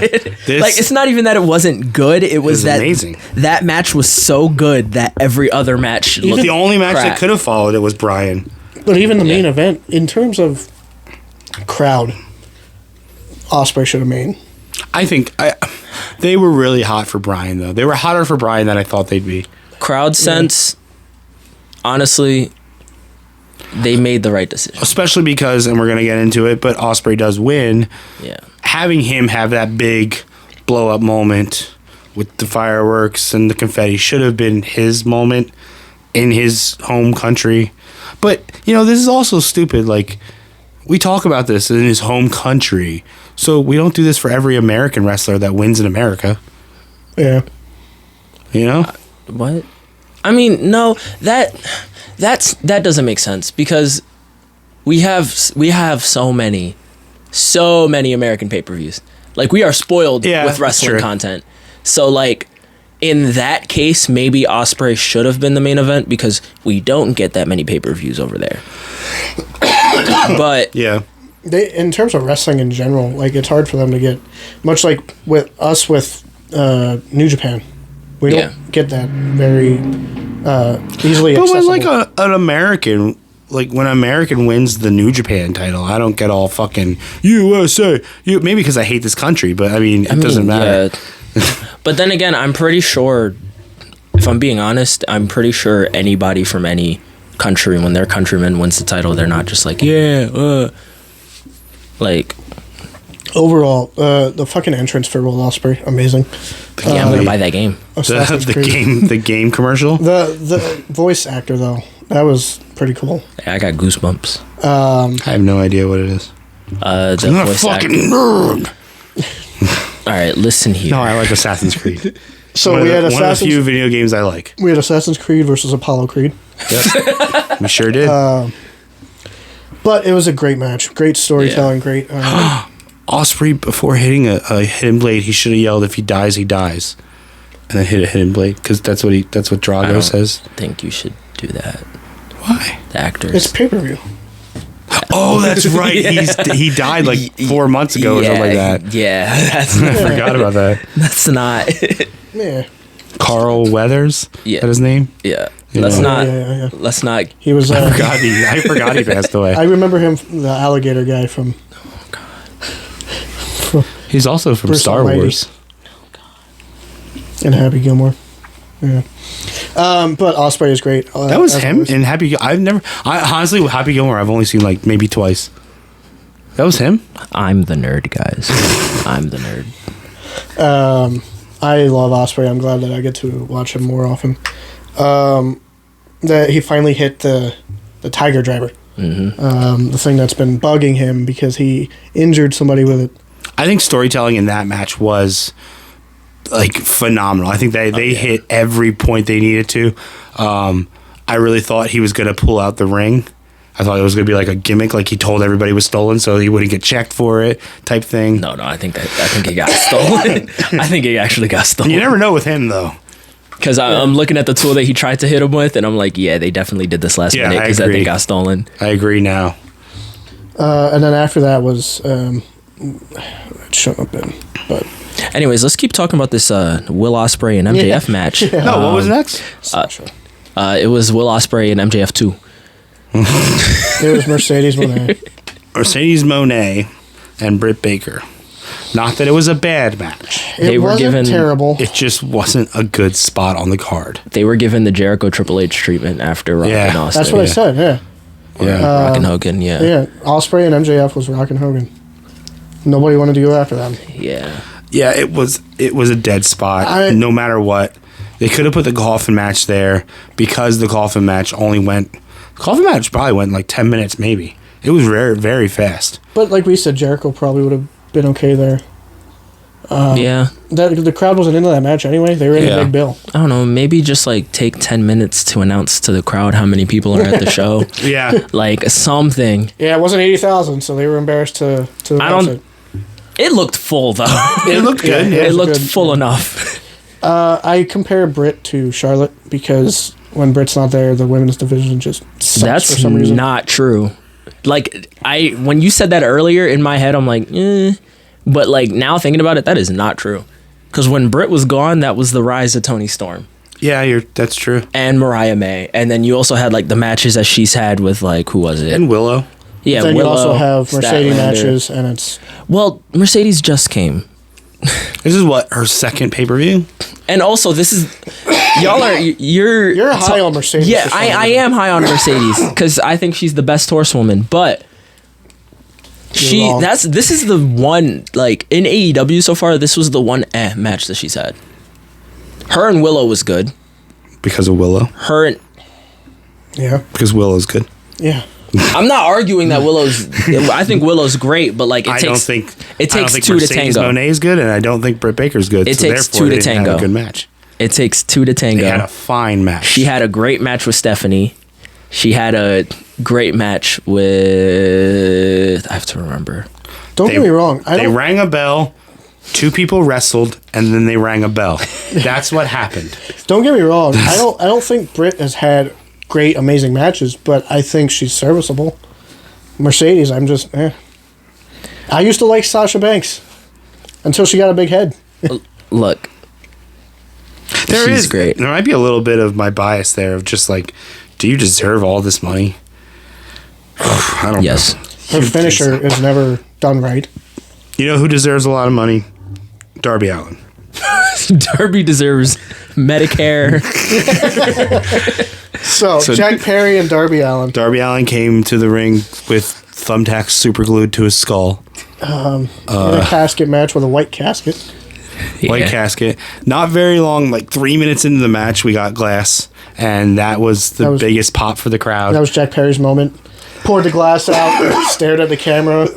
like, it's not even that it wasn't good. It was that amazing. That match was so good that every other match looked the only match crap. that could have followed it was Bryan. But even the main event, in terms of crowd, Ospreay should have made. I think they were really hot for Bryan, though. They were hotter for Bryan than I thought they'd be. Crowd sense, honestly, they made the right decision. Especially because, and we're going to get into it, but Ospreay does win. Yeah. Having him have that big blow-up moment with the fireworks and the confetti should have been his moment in his home country. But, this is also stupid. Like, we talk about this in his home country. So we don't do this for every American wrestler that wins in America. Yeah. What? I mean, no, that doesn't make sense because we have so many American pay-per-views. Like, we are spoiled with wrestling content. So, like, in that case, maybe Ospreay should have been the main event because we don't get that many pay-per-views over there. But yeah, in terms of wrestling in general, like, it's hard for them to get, much like with us with New Japan. We don't get that very easily accessible. But when, like, an American, like, when an American wins the New Japan title, I don't get all fucking USA. Maybe because I hate this country, but, I mean, it doesn't matter. Yeah. But then again, I'm pretty sure, if I'm being honest, I'm pretty sure anybody from any country, when their countryman wins the title, they're not just like, like... Overall, the fucking entrance for Will Ospreay, amazing. Yeah, I'm gonna buy that game. The game commercial. The voice actor though, that was pretty cool. Yeah, I got goosebumps. I have no idea what it is. The I'm not a voice fucking actor. nerd. All right, listen here. No, I like Assassin's Creed. So one of the few video games I like. We had Assassin's Creed versus Apollo Creed. Yep. We sure did. But it was a great match. Great storytelling. Great. Ospreay, before hitting a hidden blade, he should have yelled, "If he dies, he dies," and then hit a hidden blade because that's what Drago says. I think you should do that. Why? The actors. It's pay-per-view. Oh, that's right. He died like 4 months ago or something like that. Yeah, I forgot about that. That's not. Yeah. Carl Weathers. Yeah. Is that his name? Yeah. Yeah. Let's not. He was. I forgot he passed away. I remember him, the alligator guy from. He's also from Bruce Star Almighty. Wars. And Happy Gilmore. Yeah. But Ospreay is great. That was him in Happy. Honestly, with Happy Gilmore, I've only seen like maybe twice. That was him. I'm the nerd, guys. I'm the nerd. I love Ospreay. I'm glad that I get to watch him more often. That he finally hit the Tiger Driver. Mm-hmm. The thing that's been bugging him because he injured somebody with it. I think storytelling in that match was like phenomenal. I think they hit every point they needed to. I really thought he was going to pull out the ring. I thought it was going to be like a gimmick, like he told everybody it was stolen so he wouldn't get checked for it type thing. No, I think it got stolen. I think it actually got stolen. You never know with him though. Because I'm looking at the tool that he tried to hit him with, and I'm like, yeah, they definitely did this last minute because that thing got stolen. I agree now. And then after that was it shouldn't have been, but anyways, let's keep talking about this Will Ospreay and MJF match. Yeah. No, what was next? It was Will Ospreay and MJF 2. It was Mercedes Moné. Mercedes Moné and Britt Baker. Not that it was a bad match. It wasn't given terrible. It just wasn't a good spot on the card. They were given the Jericho Triple H treatment after Rock and Austin. That's what I said. Yeah. Rock and Hogan. Yeah. Yeah. Ospreay and MJF was Rock and Hogan. Nobody wanted to go after them. Yeah. Yeah, it was a dead spot. No matter what, they could have put the coffin match there because the coffin match only went. Coffin match probably went like 10 minutes, maybe. It was very, very fast. But like we said, Jericho probably would have been okay there. Yeah. The crowd wasn't into that match anyway. They were in a big bill. I don't know. Maybe just like take 10 minutes to announce to the crowd how many people are at the show. Yeah. Like something. Yeah, it wasn't 80,000, so they were embarrassed to announce it. It looked full though. It looked good. Yeah, It looked good. full enough. I compare Britt to Charlotte because when Britt's not there, the women's division just sucks That's for some reason. not true. Like when you said that earlier in my head, I'm like, but like now thinking about it, that is not true. Because when Britt was gone, that was the rise of Toni Storm Yeah, that's true. and Mariah May, and then you also had like the matches that she's had with like who was it? And Willow. Yeah, Then Willow, you also have Mercedes Statlander. matches, and it's Well, Mercedes just came, This is what, her second pay-per-view? and also this is y'all are you're high on Mercedes. Yeah, for some I reason. am high on Mercedes because I think she's the best horsewoman. But wrong. this is the one, like in AEW so far. This was the one match that she's had. Her and Willow was good. Because of Willow. Her and Yeah, Because Willow's good. yeah. I'm not arguing that Willow's. I think Willow's great, but like I don't think two Mercedes to tango. Monet's good, and I don't think Britt Baker's good. It so takes therefore two to they didn't have tango. a good match. It takes two to tango. They had a fine match. She had a great match with Stephanie. She had a great match with. I have to remember. Don't get me wrong. They rang a bell. Two people wrestled, and then they rang a bell. That's what happened. Don't get me wrong. I don't think Britt has had great, amazing matches, but I think she's serviceable. Mercedes, I'm just. I used to like Sasha Banks until she got a big head. Look, she's great. There might be a little bit of my bias there of just like, do you deserve all this money? I don't Yes. know. Her finisher is never done right. You know who deserves a lot of money? Darby Allin. Darby deserves Medicare. So Jack Perry and Darby Allin. Darby Allin came to the ring with thumbtacks super glued to his skull. In a casket match with a white casket. White casket. Not very long, like 3 minutes into the match, we got glass. And that was the biggest pop for the crowd. That was Jack Perry's moment. Poured the glass out, stared at the camera,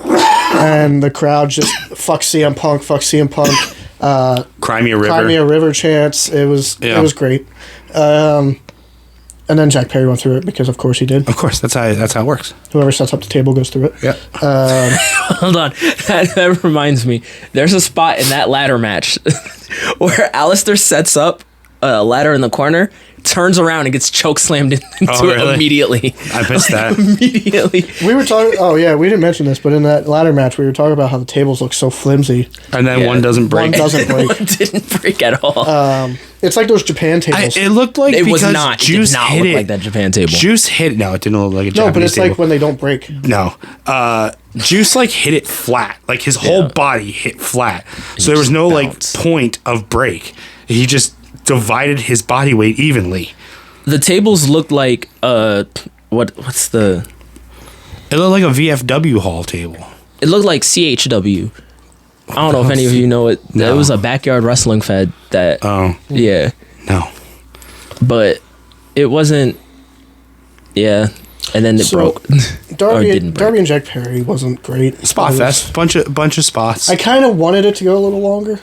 and the crowd just fuck CM Punk, fuck CM Punk. Cry Me a River. Cry Me a River chants. It was great. And then Jack Perry went through it because of course he did. Of course, that's how it works. Whoever sets up the table goes through it. Yeah. Hold on. That reminds me. There's a spot in that ladder match where Alistair sets up a ladder in the corner, turns around and gets choke slammed into it immediately. I missed that. Immediately. We were talking. Oh yeah, we didn't mention this, but in that ladder match, we were talking about how the tables look so flimsy. And then one doesn't break. One doesn't break. One didn't break at all. It's like those Japan tables. It looked like It because was not. Juice it did not hit look it. like that Japan table. Juice hit. No, it didn't look like a Japanese no, but it's table. like when they don't break. No. Juice like hit it flat. Like his whole body hit flat. So there was no bounced. like point of break. He just divided his body weight evenly. The tables looked like what's the? It looked like a VFW hall table. It looked like CHW. I don't know if any of you know it. No. It was a backyard wrestling fed that. Oh. Yeah, No. but it wasn't. Yeah, and then it broke. Darby, didn't break. Darby and Jack Perry wasn't great. Spot It was- fest. Bunch of spots. I kind of wanted it to go a little longer.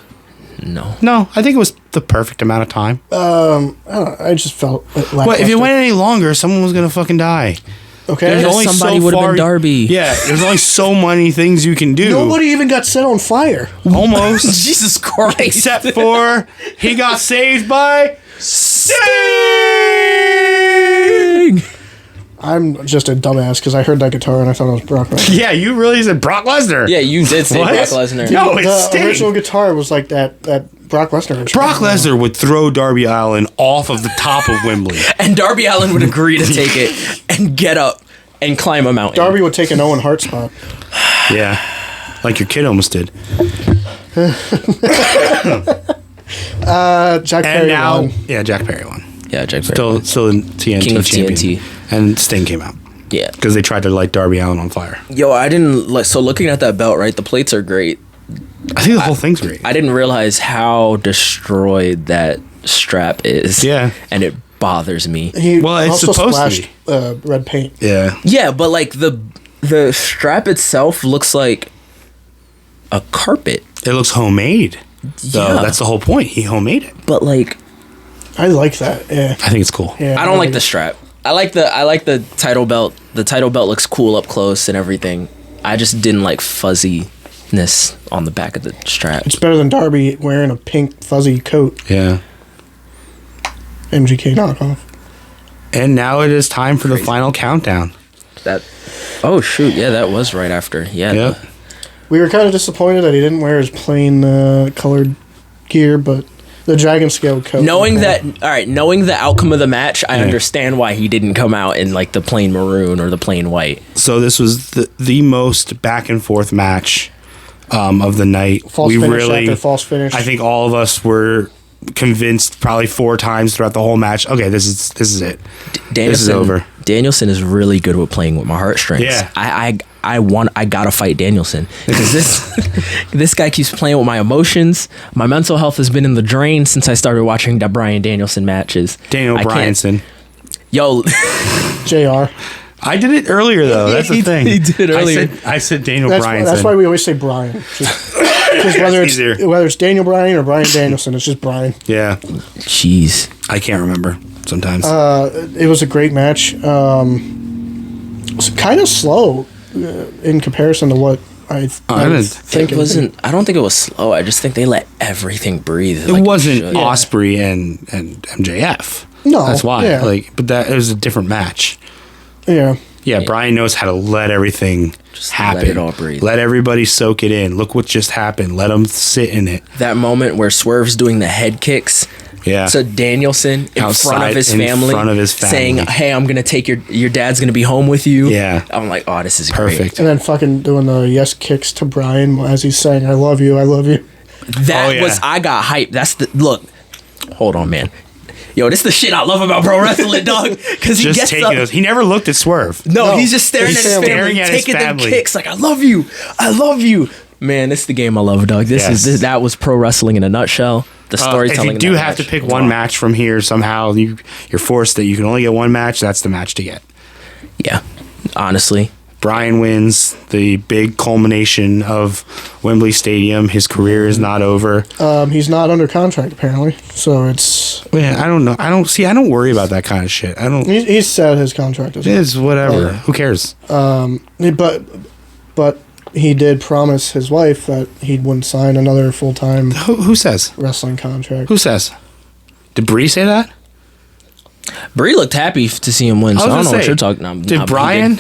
No. No, I think it was the perfect amount of time. I don't know. I just felt like Well, if it went any longer, someone was gonna fucking die. okay. There's somebody would've been Darby. Yeah, there's only so many things you can do. Nobody even got set on fire. Almost. Jesus Christ! Except for he got saved by Sting. I'm just a dumbass because I heard that guitar and I thought it was Brock Lesnar. Yeah, you really said Brock Lesnar. Yeah, you did say What? Brock Lesnar. No, it's The Sting. original guitar was like that Brock Lesnar. original. Brock Lesnar would throw Darby Allin off of the top of Wembley. And Darby Allin would agree to take it and get up and climb a mountain. Darby would take an Owen Hart spot. Yeah, like your kid almost did. Jack And Perry now, won. yeah, Jack Perry won. Yeah, Jack Perry. Still in TNT King of champion. TNT. And Sting came out. Yeah. because they tried to light Darby Allin on fire. Yo, I didn't like. So looking at that belt, right? The plates are great. I think the whole thing's great. I didn't realize how destroyed that strap is. Yeah. And it bothers me. He Well, it's also supposed to splashed red paint. Yeah. Yeah, but like the strap itself looks like a carpet. It looks homemade. So Yeah. that's the whole point. He homemade it. But like, I like that. Yeah. I think it's cool. Yeah. I don't like the strap. I like the title belt. The title belt looks cool up close and everything. I just didn't like fuzziness on the back of the strap. It's better than Darby wearing a pink fuzzy coat. Yeah. MGK knockoff. And now it is time for the Crazy. final countdown. That. Oh shoot! Yeah, that was right after. Yeah. Yep. We were kind of disappointed that he didn't wear his plain colored gear, but the dragon scale coat. Knowing the outcome of the match, I understand why he didn't come out in like the plain maroon or the plain white. So this was the most back and forth match of the night. False finish after false finish. I think all of us were convinced probably 4 times throughout the whole match. Okay, this is it. This is over. Danielson is really good with playing with my heartstrings. Yeah. I gotta fight Danielson because this guy keeps playing with my emotions. My mental health has been in the drain since I started watching the Bryan Danielson matches. Daniel I can't- Bryanson. Yo, JR. I did it earlier though. That's the He thing. did earlier. I said Daniel That's, Bryanson. that's why we always say Brian. Because easier. whether it's Daniel Bryan or Bryan Danielson, it's just Brian. Yeah, Jeez. I can't remember sometimes. It was a great match. It was kind of slow in comparison to what I was thinking. It wasn't. I don't think it was slow. I just think they let everything breathe. It like wasn't should. Osprey and MJF. No, That's why. yeah. But that it was a different match. Yeah. Yeah, Brian knows how to let everything Just happen. let it all breathe. Let everybody soak it in. Look what just happened. Let them sit in it. That moment where Swerve's doing the head kicks. Yeah. So Danielson in front Outside, of his in family, front of his family. saying, "Hey, I'm gonna take your dad's gonna be home with you." Yeah. I'm like, oh, this is Perfect. And then fucking doing the yes kicks to Brian as he's saying, I love you, I love you. Great. That Oh, yeah. was I got hyped. That's the look. Hold on, man. Yo, this is the shit I love about pro wrestling, dog. Because he Just gets taking up. those. He never looked at Swerve. No, No, he's just staring he's at his staring family, at his taking them family. kicks like, I love you. I love you. Man, this is the game I love, dog. Yes. That was pro wrestling in a nutshell. The storytelling. If you in do that have to match pick was one wild. match from here, somehow you're forced that you can only get one match. That's the match to get. Yeah, honestly. Brian wins the big culmination of Wembley Stadium. His career is not over. He's not under contract, apparently. So it's... Man, I don't know. I don't worry about that kind of shit. I don't. He's set his contract as well. It's whatever. Yeah. Who cares? But he did promise his wife that he wouldn't sign another full-time Who says? wrestling contract. Who says? Did Bree say that? Bree looked happy to see him win, so I don't know what you're talking about. Did Brian?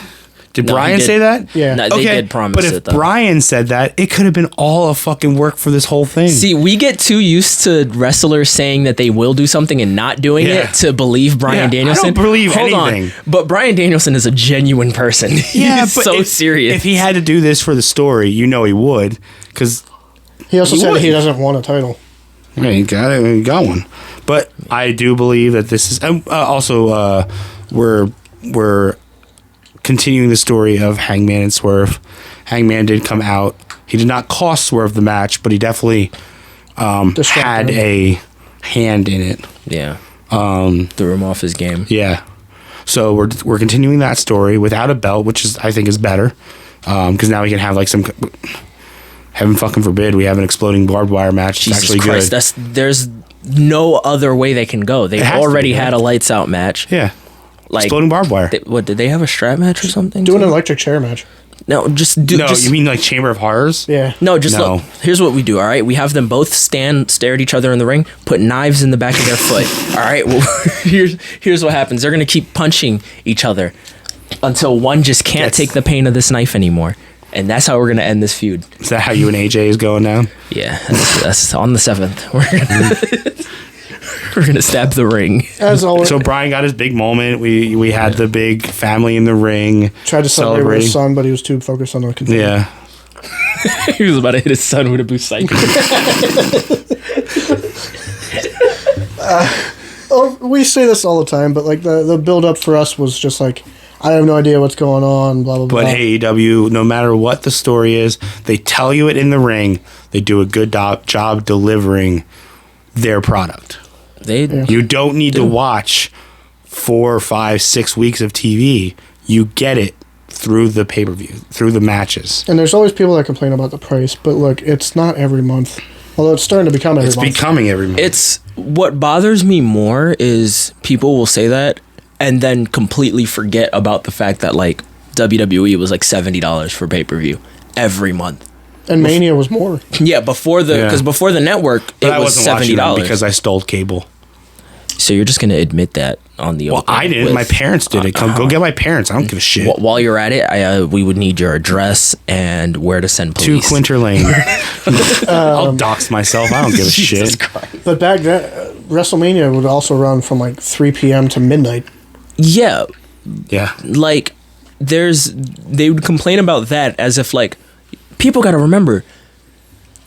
Did No, he Brian did. say that? Yeah. No, they did promise but if it, though. Brian said that, it could have been all a fucking work for this whole thing. See, we get too used to wrestlers saying that they will do something and not doing Yeah. it to believe Brian Yeah, I Danielson. don't believe Hold anything. on, but Brian Danielson is a genuine person. He's so if, serious. If he had to do this for the story, he would, because He also He said would. he doesn't want a title. he got it. He got one. But I do believe that this is also we're continuing the story of Hangman and Swerve. Hangman did come out. He did not cost Swerve the match, but he definitely Distracted had him. a hand in it. yeah, threw him off his game. Yeah. So we're continuing that story without a belt, which I think is better, because now we can have like some. Heaven fucking forbid we have an exploding barbed wire match. It's Jesus actually Christ, good. there's no other way they can go. They It has to already be, had right? a lights out match. Yeah. Like Exploding barbed wire. what did they have a strap match or something? Do an too? electric chair match. No, just do. No, just, you mean like Chamber of Horrors? Yeah. No, just No. look. Here's what we do. All right, we have them both stare at each other in the ring, put knives in the back of their foot. All right. Well, here's what happens. They're gonna keep punching each other until one just can't That's- take the pain of this knife anymore, and that's how we're gonna end this feud. Is that how you and AJ is going down? Yeah, that's on the 7th. We're gonna stab the ring. As always, So Brian got his big moment. We had the big family in the ring. tried to celebrate with his son, but he was too focused on the control. Yeah. He was about to hit his son with a boot cycle. We say this all the time, but like the build up for us was just like, I have no idea what's going on, blah, blah, blah. But AEW, no matter what the story is, they tell you it in the ring. They do a good job delivering their product. You don't need to watch 4, 5, 6 weeks of TV. You get it through the pay-per-view, through the matches. And there's always people that complain about the price, but look, it's not every month. Although it's starting to become every month. It's becoming every month. It's what bothers me more is people will say that and then completely forget about the fact that like WWE was like $70 for pay-per-view every month. And Mania was more. Yeah, before the network, but it was $70 because I stole cable. So you're just gonna admit that on the open? Well, I didn't. My parents did it. Go get my parents. I don't give a shit. While you're at it, we would need your address and where to send police. 2 Quinter Lane. I'll dox myself. I don't give a shit. Christ. But back then, WrestleMania would also run from like 3 p.m. to midnight. Yeah. Yeah. Like, they would complain about that as if like people got to remember,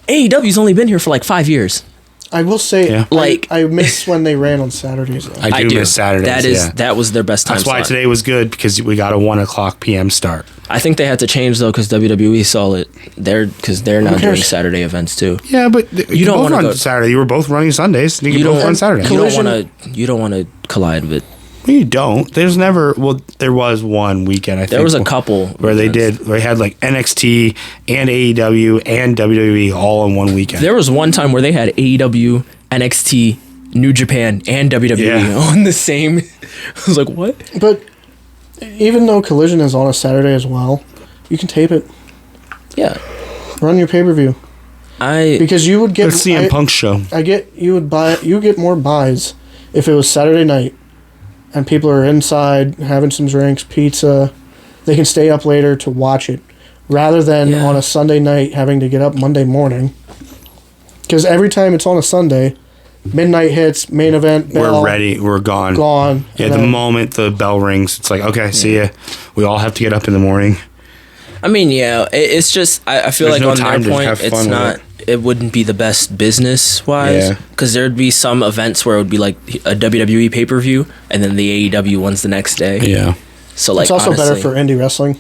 AEW's only been here for like 5 years. I will say, like I miss when they ran on Saturdays. Though. I do miss Saturdays. That was their best time. That's why today was good because we got a 1:00 p.m. start. I think they had to change though because WWE saw it. They're now doing Saturday events too. Yeah, but you don't want to run Saturday. You were both running Sundays. You both run Saturday. You don't want to collide with. You don't. There's never. Well, there was one weekend. I think there was a couple where they did. They had like NXT and AEW and WWE all in one weekend. There was one time where they had AEW, NXT, New Japan, and WWE on the same. I was like, what? But even though Collision is on a Saturday as well, you can tape it. Yeah. Run your pay-per-view. Because you would get the CM Punk show. You get more buys if it was Saturday night. And people are inside having some drinks, pizza. They can stay up later to watch it, rather than on a Sunday night having to get up Monday morning. Because every time it's on a Sunday, midnight hits, main event, bell. We're ready. We're gone. Gone. Yeah, the moment the bell rings, it's like, okay, see ya. We all have to get up in the morning. I mean, it's just, I feel like on their point, it's not... It wouldn't be the best business wise because there'd be some events where it would be like a WWE pay-per-view and then the AEW one's the next day. Yeah. So like it's also better for indie wrestling.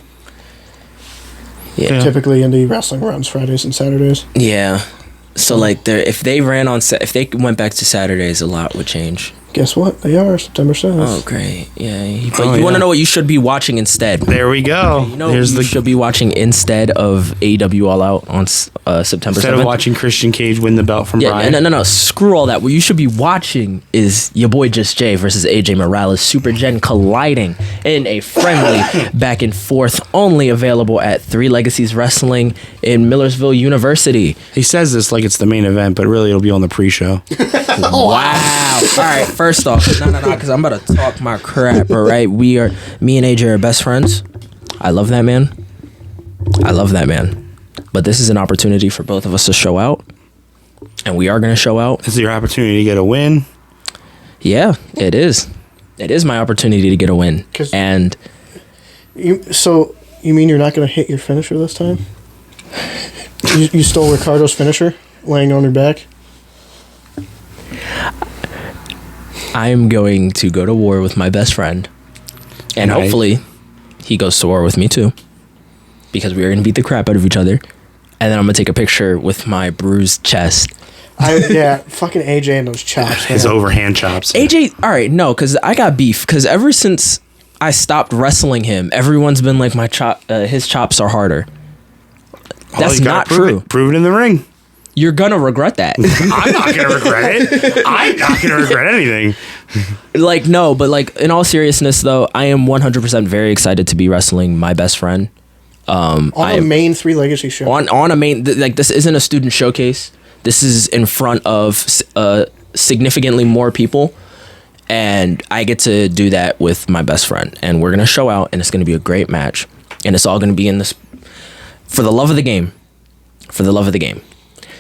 Yeah. Typically indie wrestling runs Fridays and Saturdays. Yeah. So like if they went back to Saturdays, a lot would change. Guess what? They are September 7th. Oh, great. Yeah. But you want to know what you should be watching instead. There we go. You know what you should be watching instead of AEW All Out on September 7th? Instead of watching Christian Cage win the belt from Bryan. No. Screw all that. What you should be watching is your boy Just Jay versus AJ Morales. Super Gen colliding in a friendly back and forth. Only available at 3 Legacies Wrestling in Millersville University. He says this like it's the main event, but really it'll be on the pre-show. Wow. All right. First off, no, because I'm about to talk my crap. All right, me and AJ are best friends. I love that man. But this is an opportunity for both of us to show out, and we are going to show out. This is your opportunity to get a win. Yeah, it is. It is my opportunity to get a win. And so you mean you're not going to hit your finisher this time? You stole Ricardo's finisher, laying on your back. I'm going to go to war with my best friend. And hopefully he goes to war with me too. Because we are going to beat the crap out of each other. And then I'm going to take a picture with my bruised chest. Fucking AJ and those chops. His overhand chops. AJ, all right, no, because I got beef. Because ever since I stopped wrestling him, everyone's been like, his chops are harder. That's not true. Prove it in the ring. You're going to regret that. I'm not going to regret it. I'm not going to regret anything. Like, no, but like in all seriousness, though, I am 100% very excited to be wrestling my best friend. On a main 3 Legacy show. On a main, like this isn't a student showcase. This is in front of significantly more people. And I get to do that with my best friend. And we're going to show out and it's going to be a great match. And it's all going to be in this for the love of the game. For the love of the game.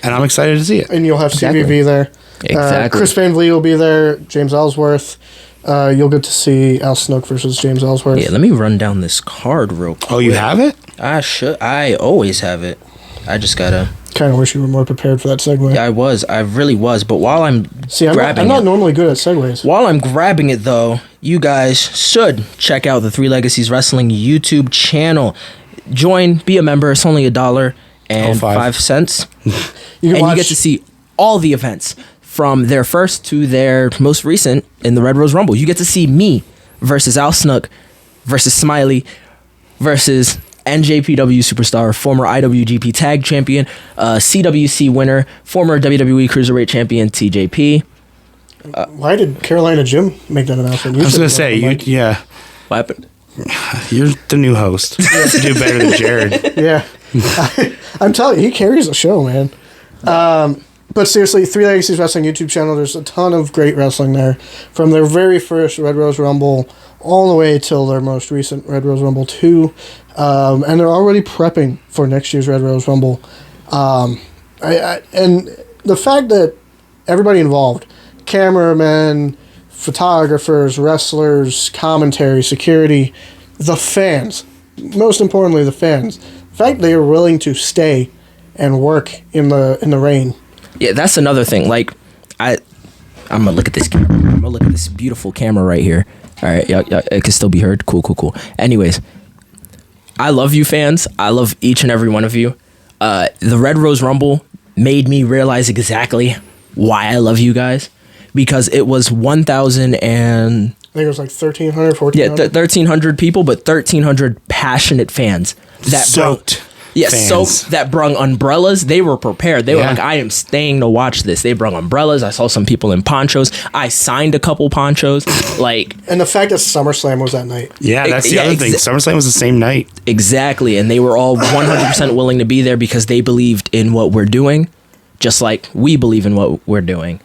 And I'm excited to see it. And you'll have CVV there. Exactly. Chris Van Vliet will be there. James Ellsworth. You'll get to see Al Snook versus James Ellsworth. Yeah, let me run down this card real quick. Oh, you have it? I always have it. I just gotta... Kind of wish you were more prepared for that segue. Yeah, I really was. But while I'm I'm not normally good at segues. While I'm grabbing it, though, you guys should check out the Three Legacies Wrestling YouTube channel. Join, be a member. It's only $1.05. You get to see all the events from their first to their most recent in the Red Rose Rumble. You get to see me versus Al Snook versus Smiley versus NJPW superstar, former IWGP Tag Champion, CWC winner, former WWE Cruiserweight Champion TJP. Why did Carolina Jim make that announcement? I was going to say, yeah. What happened? You're the new host. You do better than Jared. Yeah. I'm telling you, he carries the show, man. But seriously, Three Legacies Wrestling YouTube channel, there's a ton of great wrestling there. From their very first Red Rose Rumble all the way till their most recent Red Rose Rumble 2. And they're already prepping for next year's Red Rose Rumble. And the fact that everybody involved, cameramen, photographers, wrestlers, commentary, security, the fans, most importantly the fans, the fact they are willing to stay and work in the rain. Yeah, that's another thing. Like, I'm gonna look at this camera. I'm gonna look at this beautiful camera right here. All right, yeah, it can still be heard. Cool. Anyways, I love you fans. I love each and every one of you. The Red Rose Rumble made me realize exactly why I love you guys, because it was 1,000 and I think it was like 1,300, 1,400. Yeah, 1,300 people, but 1,300 passionate fans that Soaked. soaked, that brung umbrellas. They were prepared. They were like, I am staying to watch this. They brung umbrellas. I saw some people in ponchos. I signed a couple ponchos. And the fact that SummerSlam was that night. Yeah, that's the other thing. SummerSlam was the same night. Exactly. And they were all 100% willing to be there because they believed in what we're doing, just like we believe in what we're doing.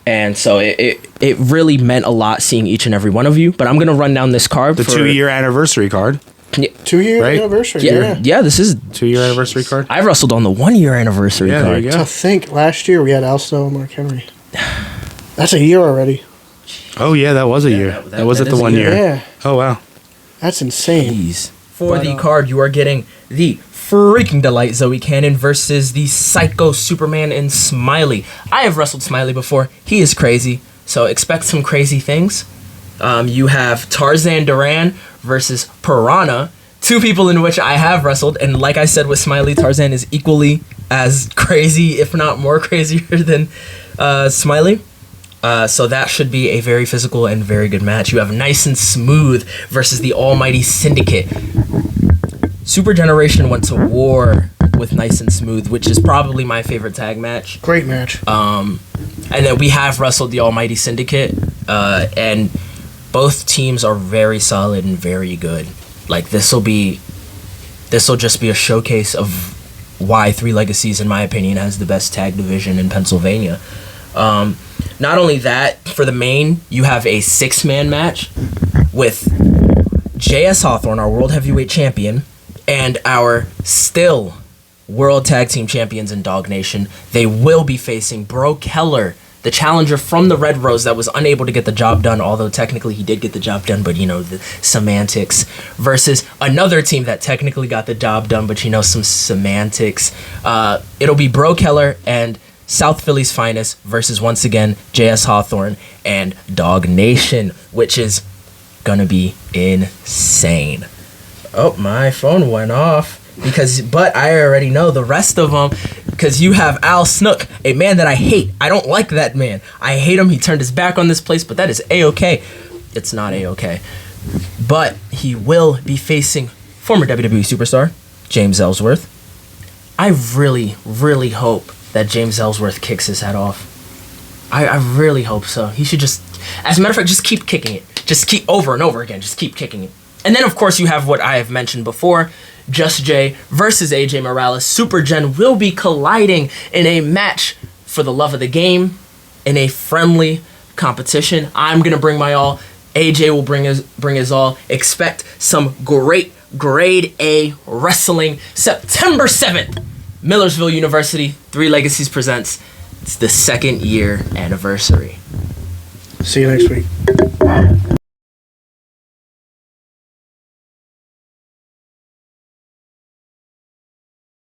And so it really meant a lot seeing each and every one of you. But I'm going to run down this card. The 2-year anniversary card. Yeah. 2-year right? anniversary. Yeah, this is 2-year anniversary card. I wrestled on the 1-year anniversary card. There you go. To think, last year we had Al Snow and Mark Henry. That's a year already. Oh, yeah, that was a year. That was at the 1 year. Yeah. Oh, wow. That's insane. Jeez. For the card, you are getting the Freaking Delight Zoe Cannon versus the Psycho Superman and Smiley. I have wrestled Smiley before. He is crazy, so expect some crazy things. You have Tarzan Duran versus Piranha, two people in which I have wrestled, and like I said with Smiley, Tarzan is equally as crazy, if not more crazier than Smiley. So that should be a very physical and very good match. You have Nice and Smooth versus the Almighty Syndicate. Super Generation went to war with Nice and Smooth, which is probably my favorite tag match. Great match. And then we have wrestled the Almighty Syndicate, and both teams are very solid and very good. Like, this will just be a showcase of why Three Legacies, in my opinion, has the best tag division in Pennsylvania. Not only that, for the main, you have a 6-man match with J.S. Hawthorne, our World Heavyweight Champion, and our still World Tag Team Champions in Dog Nation. They will be facing Bro Keller, the challenger from the Red Rose that was unable to get the job done, although technically he did get the job done, but the semantics, versus another team that technically got the job done, but some semantics. It'll be Bro Keller and South Philly's Finest versus, once again, J.S. Hawthorne and Dog Nation, which is gonna be insane. Oh, my phone went off. But I already know the rest of them, because you have Al Snook, a man that I hate. I don't like that man. I hate him. He turned his back on this place, but that is A-okay. It's not A-okay. But he will be facing former WWE superstar James Ellsworth. I really, really hope that James Ellsworth kicks his head off. I really hope so. He should just, as a matter of fact, just keep kicking it. Just keep over and over again. Just keep kicking it. And then, of course, you have what I have mentioned before, Just Jay versus AJ Morales. Super Gen will be colliding in a match for the love of the game, in a friendly competition. I'm going to bring my all. AJ will bring his all. Expect some great grade A wrestling. September 7th, Millersville University, Three Legacies presents. It's the 2nd year anniversary. See you next week.